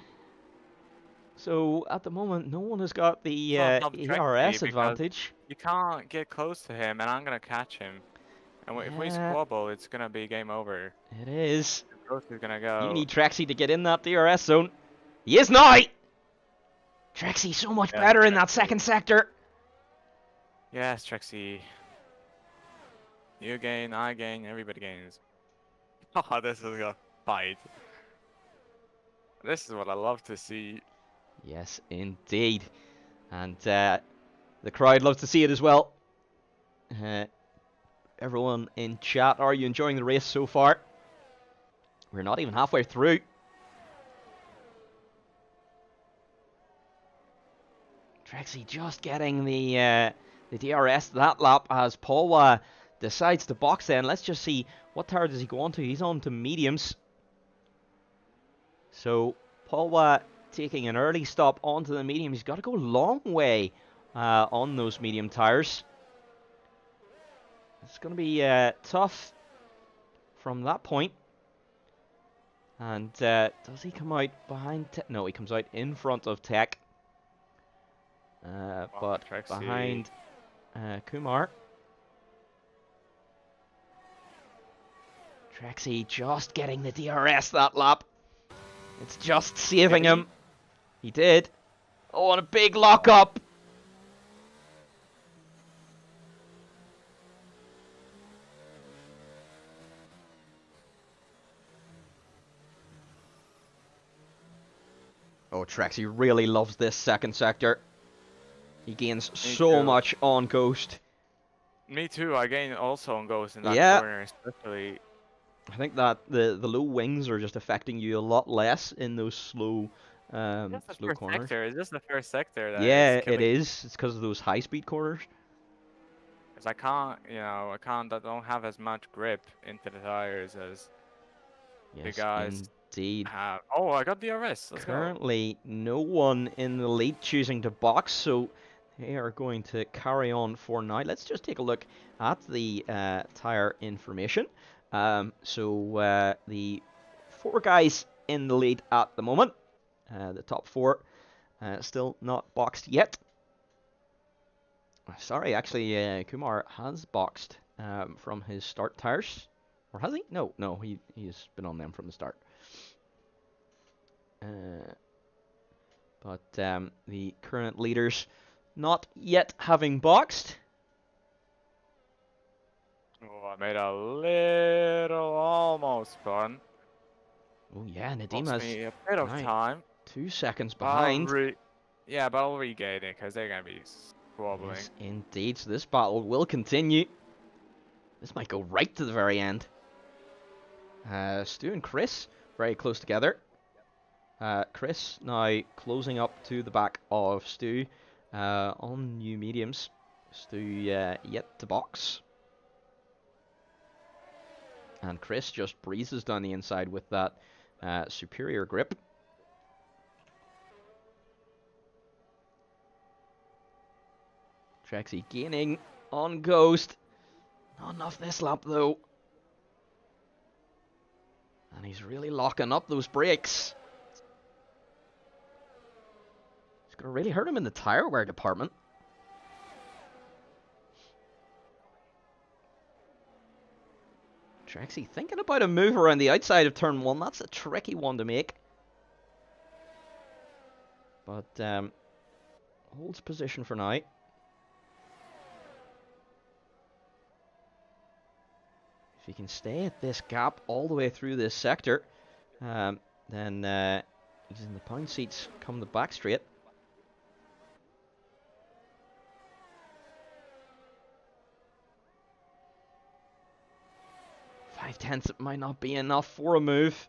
So at the moment, no one has got the Not ERS Trixie because advantage. you can't get close to him, and I'm gonna catch him. And if we Yeah, squabble, it's gonna be game over. it is. Ghost is gonna You go. need Trexie to get in that DRS zone. He is now. Trexie so much Yes, better in that Trixie. second sector. Yes, Trixie. You gain, I gain, everybody gains. Oh, this is a fight. This is what I love to see. Yes, indeed. And the crowd loves to see it as well. Everyone in chat, are you enjoying the race so far? We're not even halfway through. Trexie just getting the DRS that lap as Paul decides to box then. Let's just see what tire does he go on to. He's on to mediums. So Paul taking an early stop onto the medium. He's got to go a long way on those medium tires. It's going to be tough from that point. And does he come out behind Tech? No, he comes out in front of Tech. But Trixie. behind Kumar. Trexie just getting the DRS that lap. It's just saving him. He did. Oh, and a big lockup. Oh, Trexie really loves this second sector. He gains so much on Ghost. Me too. I gain also on Ghost in that Yeah. corner, especially. I think that the low wings are just affecting you a lot less in those slow slow corners. Sector. It's just the first sector that is Yeah, it killing. is. It's because of those high speed corners. Because I can't, I don't have as much grip into the tires as the Yes, guys indeed. have. Oh, I got DRS. Let's go. Currently, no one in the lead choosing to box, so they are going to carry on for now. Let's just take a look at the tire information. The 4 guys in the lead at the moment. The top 4 still not boxed yet. Sorry, actually, Kumar has boxed from his start tires. Or has he? No, he's been on them from the start. But the current leaders not yet having boxed. Oh, I made a little almost fun. Oh yeah, Nadim Cost has me a bit of time. 2 seconds behind. But I'll regain it because they're gonna be squabbling. Yes, indeed. So this battle will continue. This might go right to the very end. Stu and Chris very close together. Chris now closing up to the back of Stu on new mediums. Stu yet to box. And Chris just breezes down the inside with that superior grip. Trexie gaining on Ghost. Not enough this lap though. And he's really locking up those brakes. It's going to really hurt him in the tire wear department. Trexie thinking about a move around the outside of turn 1. That's a tricky one to make. But holds position for now. If he can stay at this gap all the way through this sector, then he's in the pound seats come the back straight. Five-tenths, it might not be enough for a move.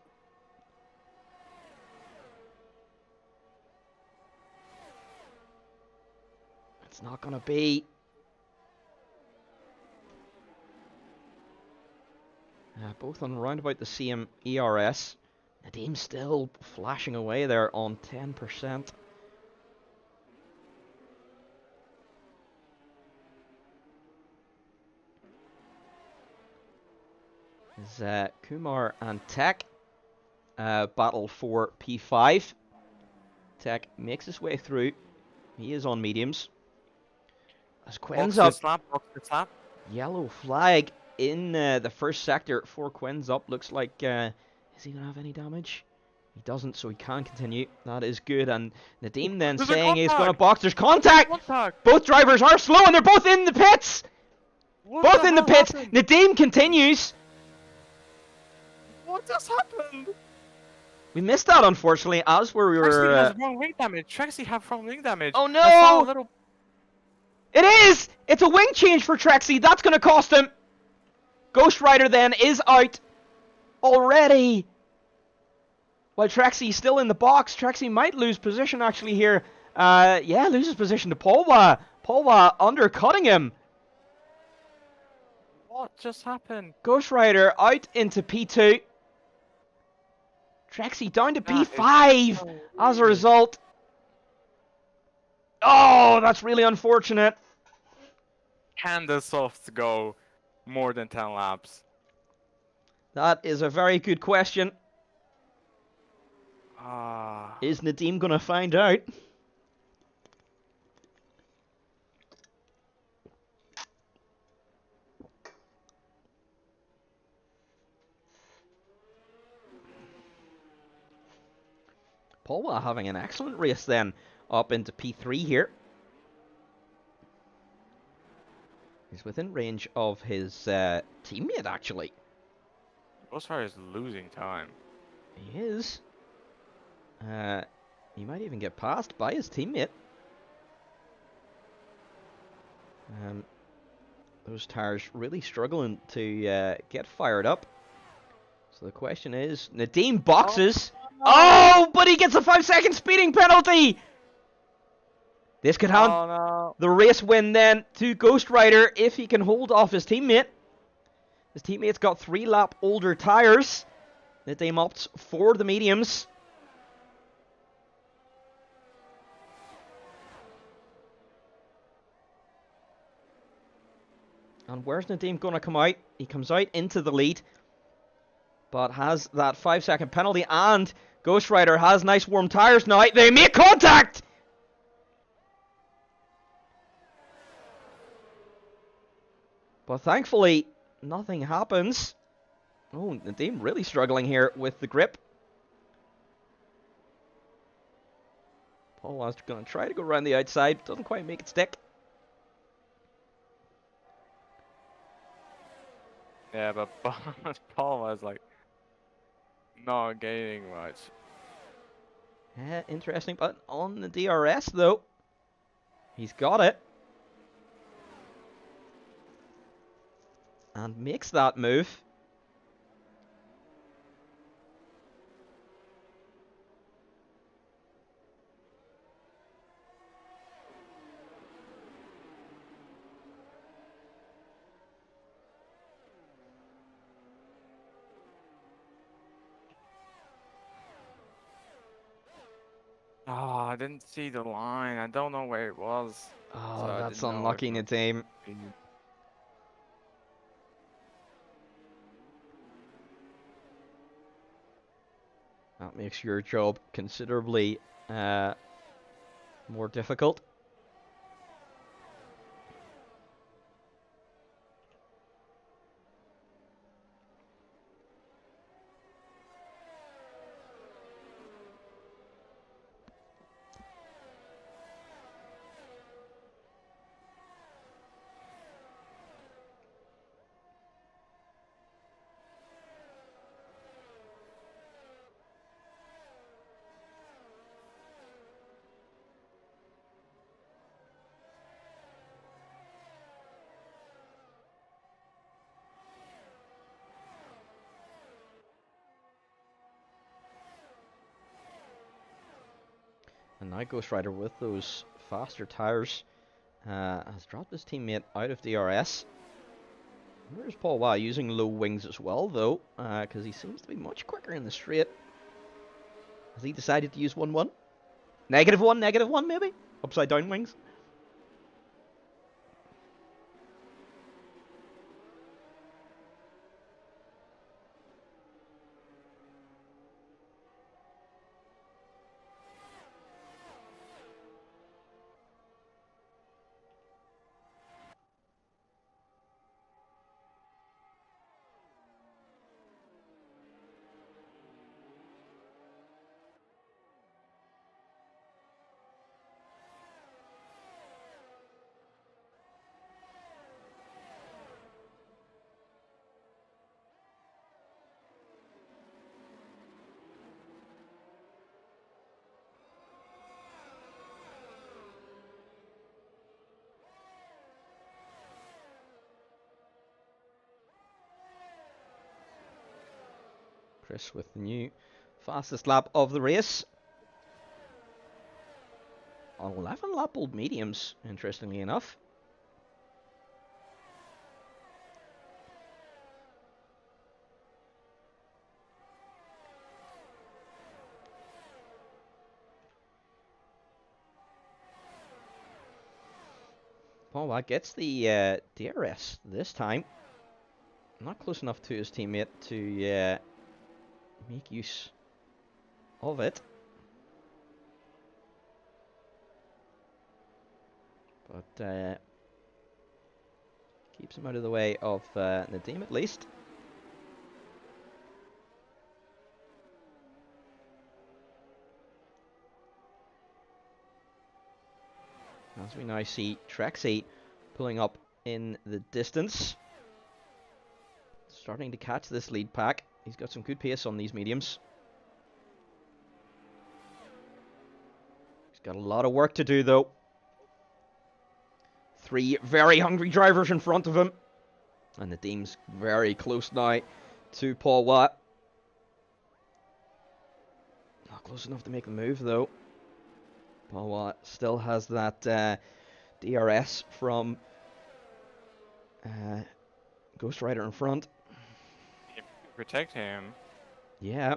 It's not going to be. Both on round about the same ERS. Nadim still flashing away there on 10%. As Kumar and Tech battle for P5. Tech makes his way through. He is on mediums. As Quinn's up. Yellow flag in the first sector for Quinn's up. Looks like, is he going to have any damage? He doesn't, so he can continue. That is good. And Nadim then saying he's going to box. There's contact! Both drivers are slow and they're both in the pits! Both in the pits! Nadim continues! What just happened? We missed that, unfortunately, as we were... Trexie has wrong wing damage. Trexie have wrong wing damage. Oh no! It is! It's a wing change for Trexie. That's going to cost him. Ghost Rider then is out already. While Trexie's still in the box. Trexie might lose position actually here. Yeah, loses position to Polwa. Polwa undercutting him. What just happened? Ghost Rider out into P2. Trexie down to P5 as a result. Oh, that's really unfortunate. Can the softs go more than 10 laps? That is a very good question. Ah. Is Nadim going to find out? Paul having an excellent race then, up into P3 here. He's within range of his teammate, actually. Ghostwriter is losing time. He is. He might even get passed by his teammate. Those tires really struggling to get fired up. So the question is, Nadim boxes. Oh, but he gets a 5-second speeding penalty. This could hand no. the race win then to Ghost Rider if he can hold off his teammate. His teammate's got 3-lap older tires. Nadim opts for the mediums. And where's Nadim going to come out? He comes out into the lead, but has that 5-second penalty, and Ghost Rider has nice warm tires now. They make contact! But thankfully, nothing happens. Oh, Nadim really struggling here with the grip. Paul was going to try to go around the outside, doesn't quite make it stick. Yeah, but Paul was like not gaining much. Yeah, interesting, but on the DRS though, he's got it. And makes that move. Oh, I didn't see the line. I don't know where it was. So Oh, I that's didn't know if unlucky, it was Nadim. That makes your job considerably more difficult. And now Ghost Rider with those faster tires has dropped his teammate out of DRS. Where's Paul Wow using low wings as well, though, because he seems to be much quicker in the straight. Has he decided to use 1-1? -1, maybe? Upside down wings? Chris with the new fastest lap of the race. 11-lap old mediums, interestingly enough. Paul Watt gets the DRS this time. Not close enough to his teammate to make use of it. But keeps him out of the way of Nadim at least. As we now see Trexie pulling up in the distance. Starting to catch this lead pack. He's got some good pace on these mediums. He's got a lot of work to do though. 3 very hungry drivers in front of him. And Nadim's very close now to Paul Watt. Not close enough to make the move though. Paul Watt still has that DRS from Ghost Rider in front. Protect him. Yeah.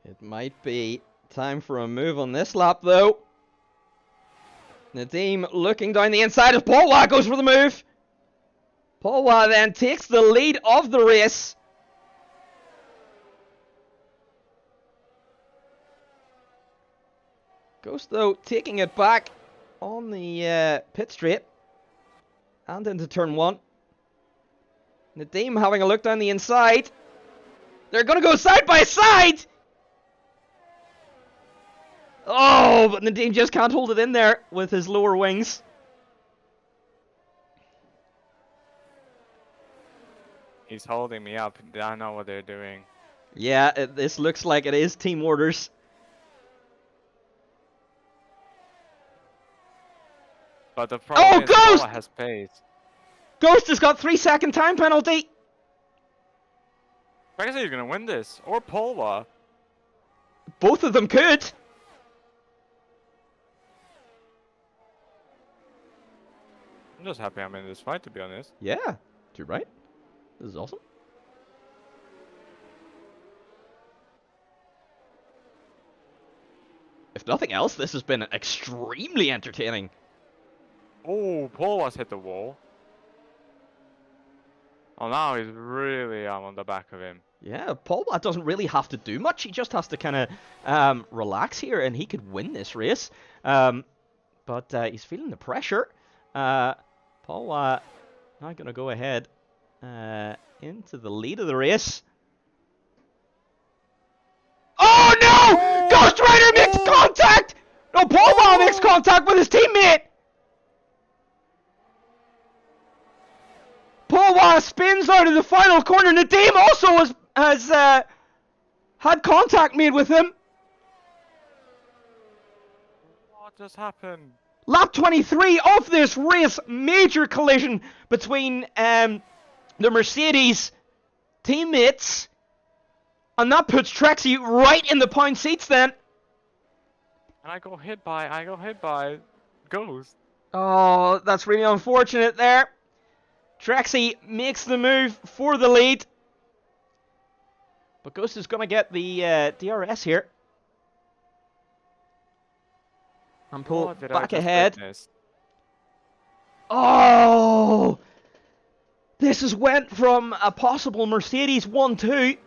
It might be time for a move on this lap, though. Nadim looking down the inside as Paul Watt goes for the move. Paul Watt then takes the lead of the race. Ghost, though, taking it back on the pit straight and into turn 1. Nadim having a look down the inside. They're going to go side by side. Oh, but Nadim just can't hold it in there with his lower wings. He's holding me up. I know what they're doing. Yeah, this looks like it is team orders. But the problem is Ghost! Paul has pace. Ghost has got 3-second time penalty. I guess he's gonna win this. Or Polwa. Both of them could. I'm just happy I'm in this fight, to be honest. Yeah, you're right. This is awesome. If nothing else, this has been extremely entertaining. Oh, Polwa's hit the wall. Oh, now he's really on the back of him. Yeah, Paul Watt doesn't really have to do much. He just has to kind of relax here, and he could win this race. But he's feeling the pressure. Paul Watt now going to go ahead into the lead of the race. Oh no! Ghost Rider makes contact! No, Paul Watt makes contact with his teammate! Paul Watt spins out of the final corner. Nadim also has had contact made with him. What just happened? Lap 23 of this race, major collision between the Mercedes teammates. And that puts Trexie right in the pound seats then. And I go hit by Ghost. Oh, that's really unfortunate there. Trexie makes the move for the lead. But Ghost is going to get the DRS here. And pull back ahead. Witness? Oh! This has went from a possible Mercedes 1-2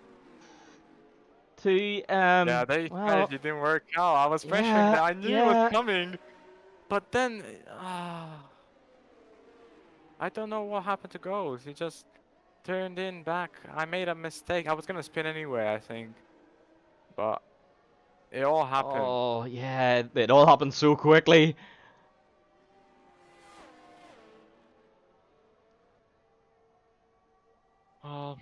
to yeah, they well, it didn't work out. I was pressuring that. I knew it was coming. But then I don't know what happened to Ghost. He just turned in back. I made a mistake. I was gonna spin anyway, I think. But it all happened. Oh, yeah, it all happened so quickly. Um,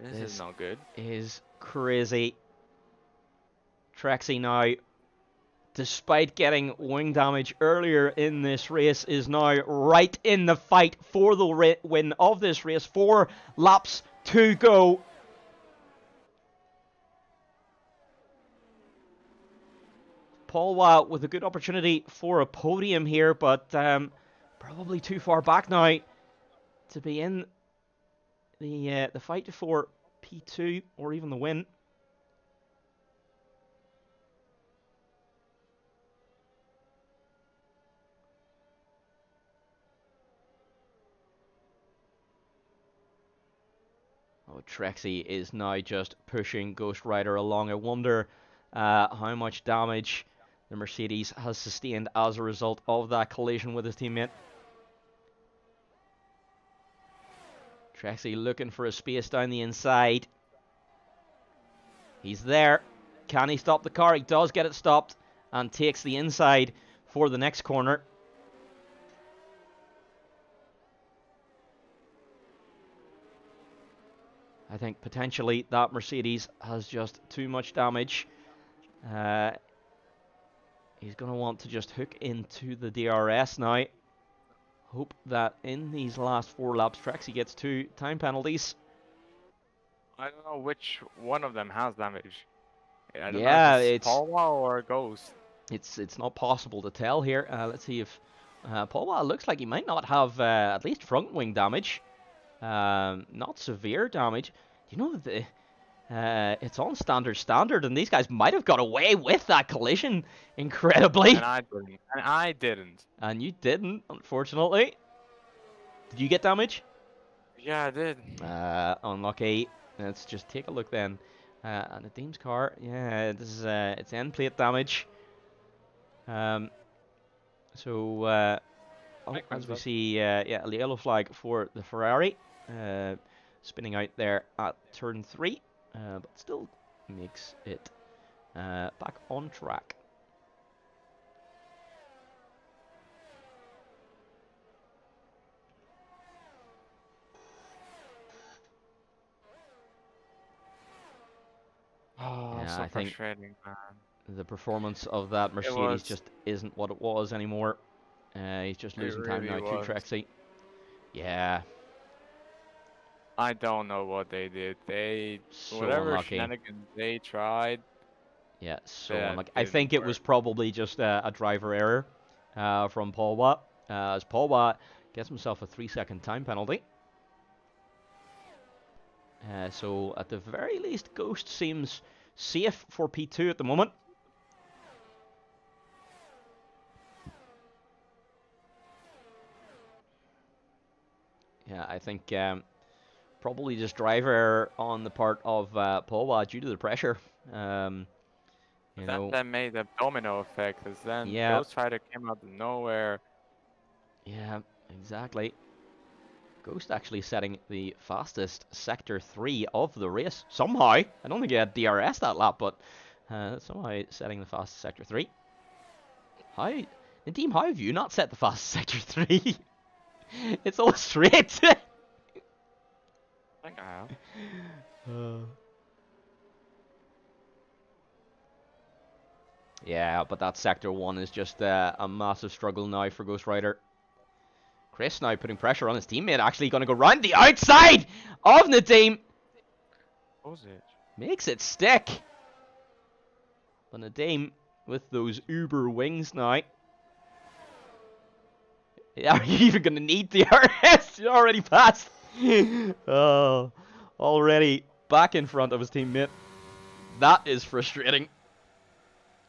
this is This not good. is crazy. Trexie now, despite getting wing damage earlier in this race, is now right in the fight for the win of this race. 4 laps to go. Paul Watt with a good opportunity for a podium here, but probably too far back now to be in the fight for P2 or even the win. Oh, Trexie is now just pushing Ghost Rider along. I wonder how much damage the Mercedes has sustained as a result of that collision with his teammate. Trexie looking for a space down the inside. He's there. Can he stop the car? He does get it stopped and takes the inside for the next corner. I think potentially that Mercedes has just too much damage. He's going to want to just hook into the DRS now. Hope that in these last 4 laps, Trexie gets 2 time penalties. I don't know which one of them has damage. I don't know if Yeah, it's Paula or Ghost. it's not possible to tell here. Let's see if Paul looks like he might not have at least front wing damage. Not severe damage. You know that it's on standard, and these guys might have got away with that collision incredibly. And I didn't. And I didn't. And you didn't, unfortunately. Did you get damage? Yeah, I did. Unlucky. Let's just take a look then. And Nadim's car, yeah, this is it's end plate damage. So as we see, yeah, a yellow flag for the Ferrari, spinning out there at turn 3, but still makes it back on track. Oh, Yeah, so I think frustrating, man. the performance of that Mercedes just isn't what it was anymore. He's just losing time now to Trexie. Yeah. I don't know what they did. So whatever unlucky. shenanigans they tried. Yeah, so unlucky. I Didn't think it work. was probably just a driver error from Paul Watt. As Paul Watt gets himself a 3-second time penalty. So at the very least, Ghost seems safe for P2 at the moment. Yeah, I think probably just driver error on the part of Paul Watt due to the pressure. You know, that made a domino effect, because then yeah, Ghost Rider came out of nowhere. yeah, exactly. Ghost actually setting the fastest Sector 3 of the race. Somehow. I don't think he had DRS that lap, but somehow setting the fastest Sector 3. Nadeem, how have you not set the fastest Sector 3? It's all straight. I think I have. Yeah, but that Sector 1 is just a massive struggle now for Ghost Rider. Chris now putting pressure on his teammate, actually going to go round the outside of Nadeem. What was it? Makes it stick. But Nadeem with those uber wings now. Are you even going to need the RS? You're already passed. Oh, already back in front of his teammate. That is frustrating.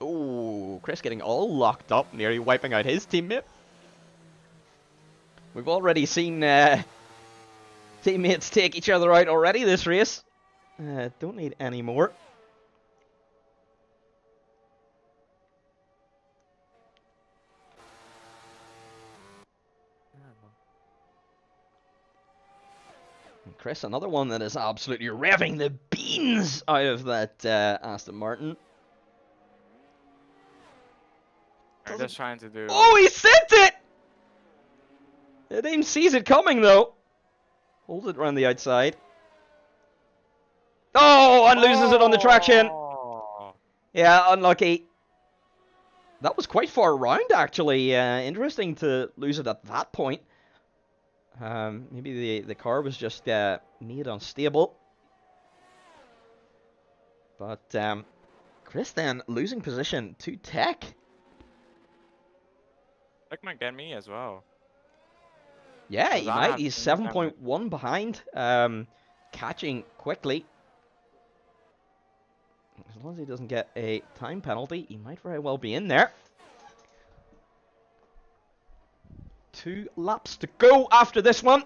Oh, Chris getting all locked up, nearly wiping out his teammate. We've already seen teammates take each other out already this race. Don't need any more. And Chris, another one that is absolutely revving the beans out of that Aston Martin. I'm just trying to do. Oh, he sent it! Nadeem sees it coming, though. Holds it around the outside. Oh, and loses it on the traction. Oh! Yeah, unlucky. That was quite far around, actually. Interesting to lose it at that point. Maybe the car was just made unstable. But Chris then losing position to Tech. That might get me as well. Yeah, Because he I might. have He's too much damage. 7.1 behind. Catching quickly. As long as he doesn't get a time penalty, he might very well be in there. 2 laps to go after this one.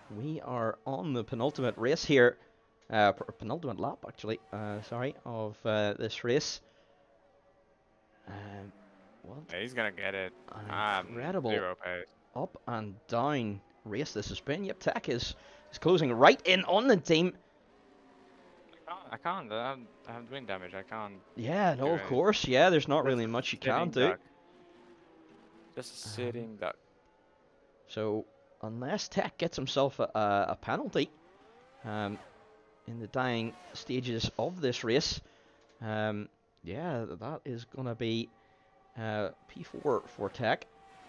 We are on the penultimate race here. Penultimate lap, actually. Sorry, of this race. What Yeah, he's gonna get it. an incredible Zero pace. up and down race this has been. Yep, Tech is closing right in on the team. I can't. I'm doing damage. I can't Yeah, no, do of anything. course. Yeah, there's not Just really a much you can sitting do. duck. Just a Um, sitting duck. so, unless Tech gets himself a penalty um, in the dying stages of this race, yeah, that is going to be P4 for Tech.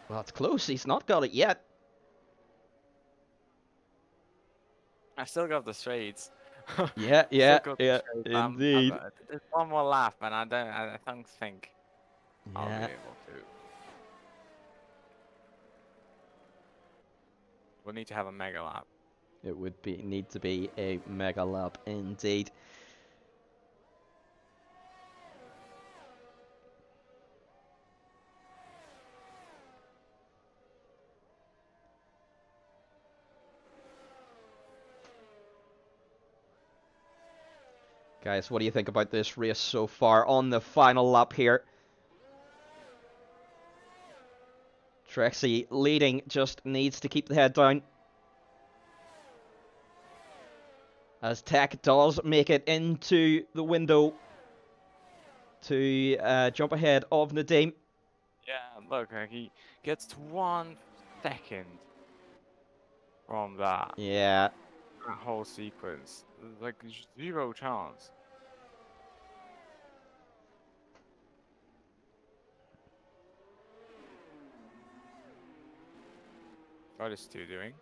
Well, it's close. He's not got it yet. I still got the straights. Yeah, Still yeah, got the yeah, straights. indeed. There's one more lap, and I don't think I'll be Yeah, able to. We'll need to have a mega lap. it would need to be a mega lap indeed. Guys, what do you think about this race so far on the final lap here? Trexie leading, just needs to keep the head down. As Tech does make it into the window to jump ahead of Nadim. Yeah, look, he gets 1 second from that Yeah, whole sequence. There's like zero chance. What is Stu doing?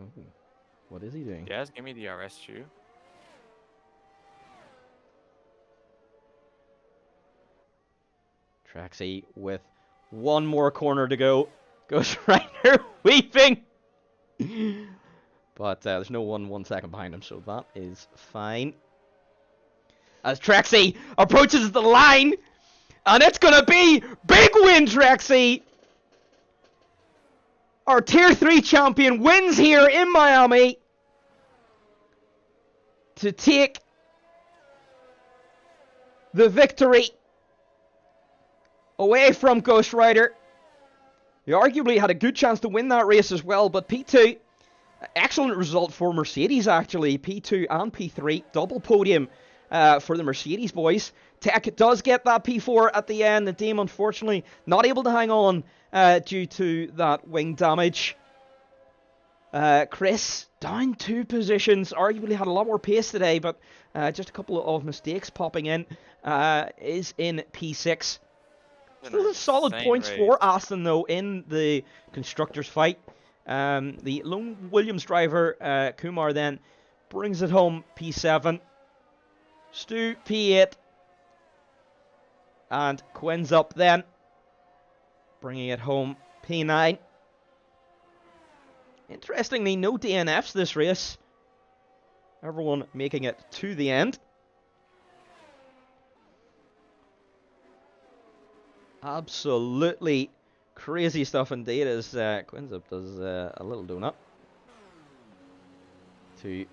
ooh, what is he doing? Yes, give me the RS2. Trexie with one more corner to go. Ghost Rider weeping. But there's no 1 second behind him, so that is fine. As Trexie approaches the line, and it's gonna be big win, Trexie. Our Tier 3 champion wins here in Miami to take the victory away from Ghost Rider. He arguably had a good chance to win that race as well, but P2, excellent result for Mercedes actually. P2 and P3, double podium for the Mercedes boys. Tech does get that P4 at the end. Nadim, unfortunately, not able to hang on due to that wing damage. Chris, down 2 positions, arguably had a lot more pace today, but just a couple of mistakes popping in, is in P6. An Still solid insane points race. for Aston, though, in the constructors' fight. The lone Williams driver, Kumar, then brings it home, P7. Stu, P8. And Quinn's up then, bringing it home, P9. Interestingly, no DNFs this race. Everyone making it to the end. Absolutely crazy stuff indeed as Quinzup does a little donut to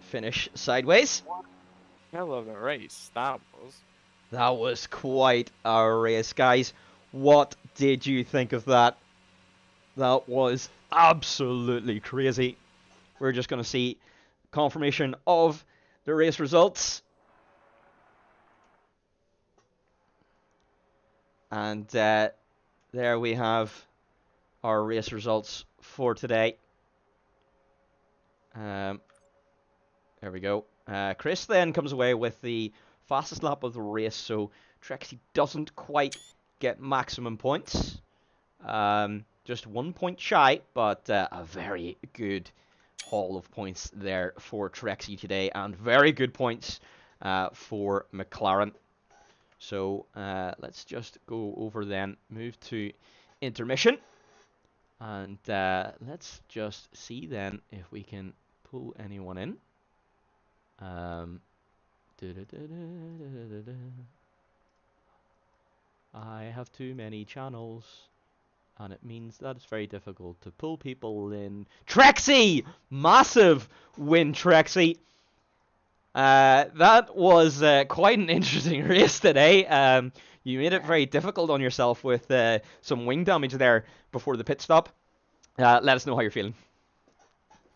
finish sideways. Hell of a race that was. That was quite a race, guys. What did you think of that? That was absolutely crazy. We're just going to see confirmation of the race results. And there we have our race results for today. There we go. Chris then comes away with the fastest lap of the race, so Trexie doesn't quite get maximum points. Just 1 point shy, but a very good haul of points there for Trexie today, and very good points for McLaren. So let's just go over then, move to intermission, and let's just see then if we can pull anyone in. I have too many channels, and it means that it's very difficult to pull people in. Trexie! Massive win, Trexie! That was quite an interesting race today. You made it very difficult on yourself with some wing damage there before the pit stop. Let us know how you're feeling.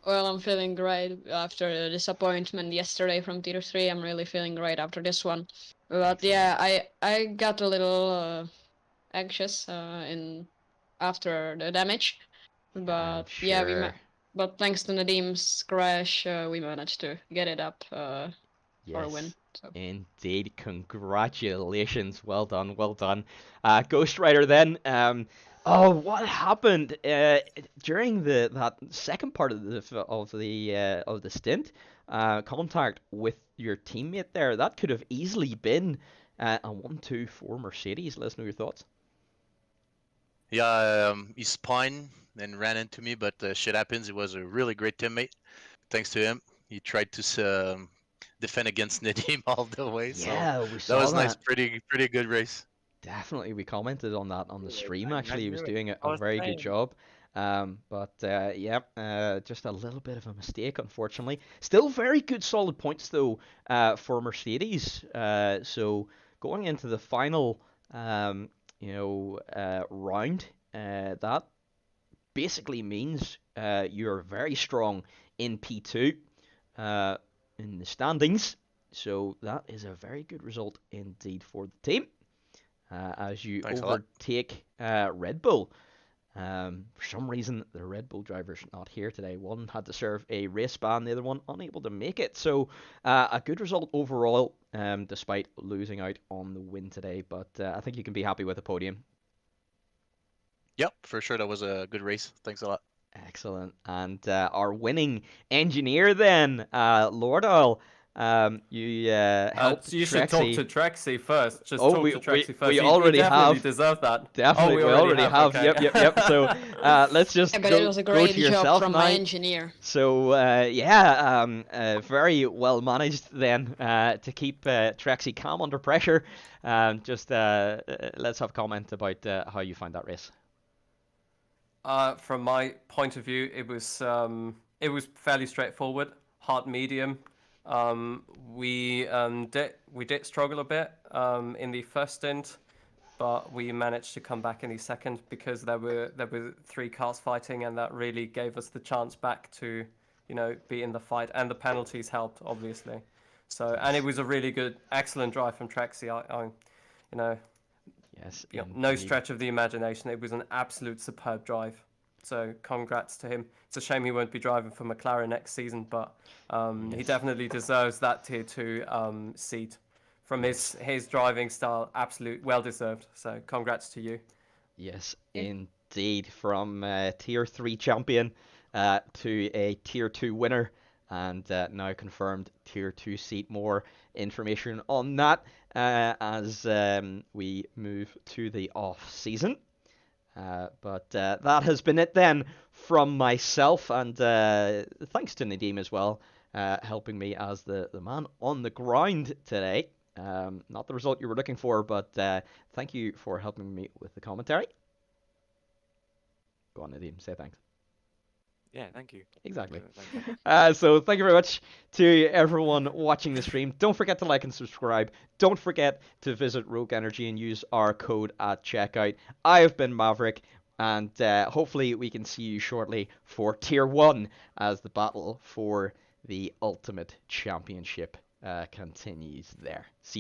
Well, I'm feeling great after the disappointment yesterday from Tier 3. I'm really feeling great after this one. But yeah, I got a little anxious after the damage. But yeah, Sure. but thanks to Nadim's crash, we managed to get it up for a win. Yes, So. indeed. Congratulations. Well done. Well done. Ghost Rider then. Oh, what happened during that second part of the stint? Contact with your teammate there. That could have easily been a 1-2 for Mercedes. Let us know your thoughts. Yeah, he spun and ran into me, but shit happens. He was a really great teammate. Thanks to him, he tried to defend against Nadim all the way. Yeah, so we that saw was nice. that. Pretty good race. Definitely, we commented on that on the stream. I Actually, he was knew it. doing I a was very good saying. job. But yeah, just a little bit of a mistake, unfortunately. Still very good, solid points though for Mercedes. So going into the final, round, that basically means you're very strong in P2 in the standings. So that is a very good result indeed for the team. As you Thanks a lot. overtake Red Bull. For some reason, the Red Bull driver's not here today. One had to serve a race ban, the other one unable to make it. So a good result overall, despite losing out on the win today. But I think you can be happy with the podium. Yep, for sure. That was a good race. Thanks a lot. Excellent. And our winning engineer then, Lord Oil. You helped You should talk Trexie. to Trexie first. Just Oh, talk to Trexie first. we He already definitely have. deserved that. Definitely, oh, we already have. Okay. Yep. So let's just Yeah, but go, it was a go great to job yourself from now. my engineer. So very well managed then to keep Trexie calm under pressure. Just let's have a comment about how you find that race. From my point of view, it was fairly straightforward, hard medium. We did struggle a bit in the first stint, but we managed to come back in the second because there were 3 cars fighting, and that really gave us the chance back to be in the fight, and the penalties helped obviously. So, and it was a really good, excellent drive from Trexie. You know, Yes, no indeed. stretch of the imagination. It was an absolute superb drive. So, congrats to him. It's a shame he won't be driving for McLaren next season, but he Yes. definitely deserves that tier 2 seat from his driving style. Absolute, well deserved. So, congrats to you. Yes, Yeah. indeed. From Tier 3 champion to a Tier 2 winner, and now confirmed Tier 2 seat. More information on that as we move to the off season. But that has been it then from myself, and thanks to Nadim as well, helping me as the man on the ground today. Not the result you were looking for, but thank you for helping me with the commentary. Go on, Nadim, say thanks. Yeah, thank you. Exactly. Thank you. So thank you very much to everyone watching the stream. Don't forget to like and subscribe. Don't forget to visit Rogue Energy and use our code at checkout. I have been Maverick, and hopefully we can see you shortly for Tier 1 as the battle for the Ultimate Championship continues there. See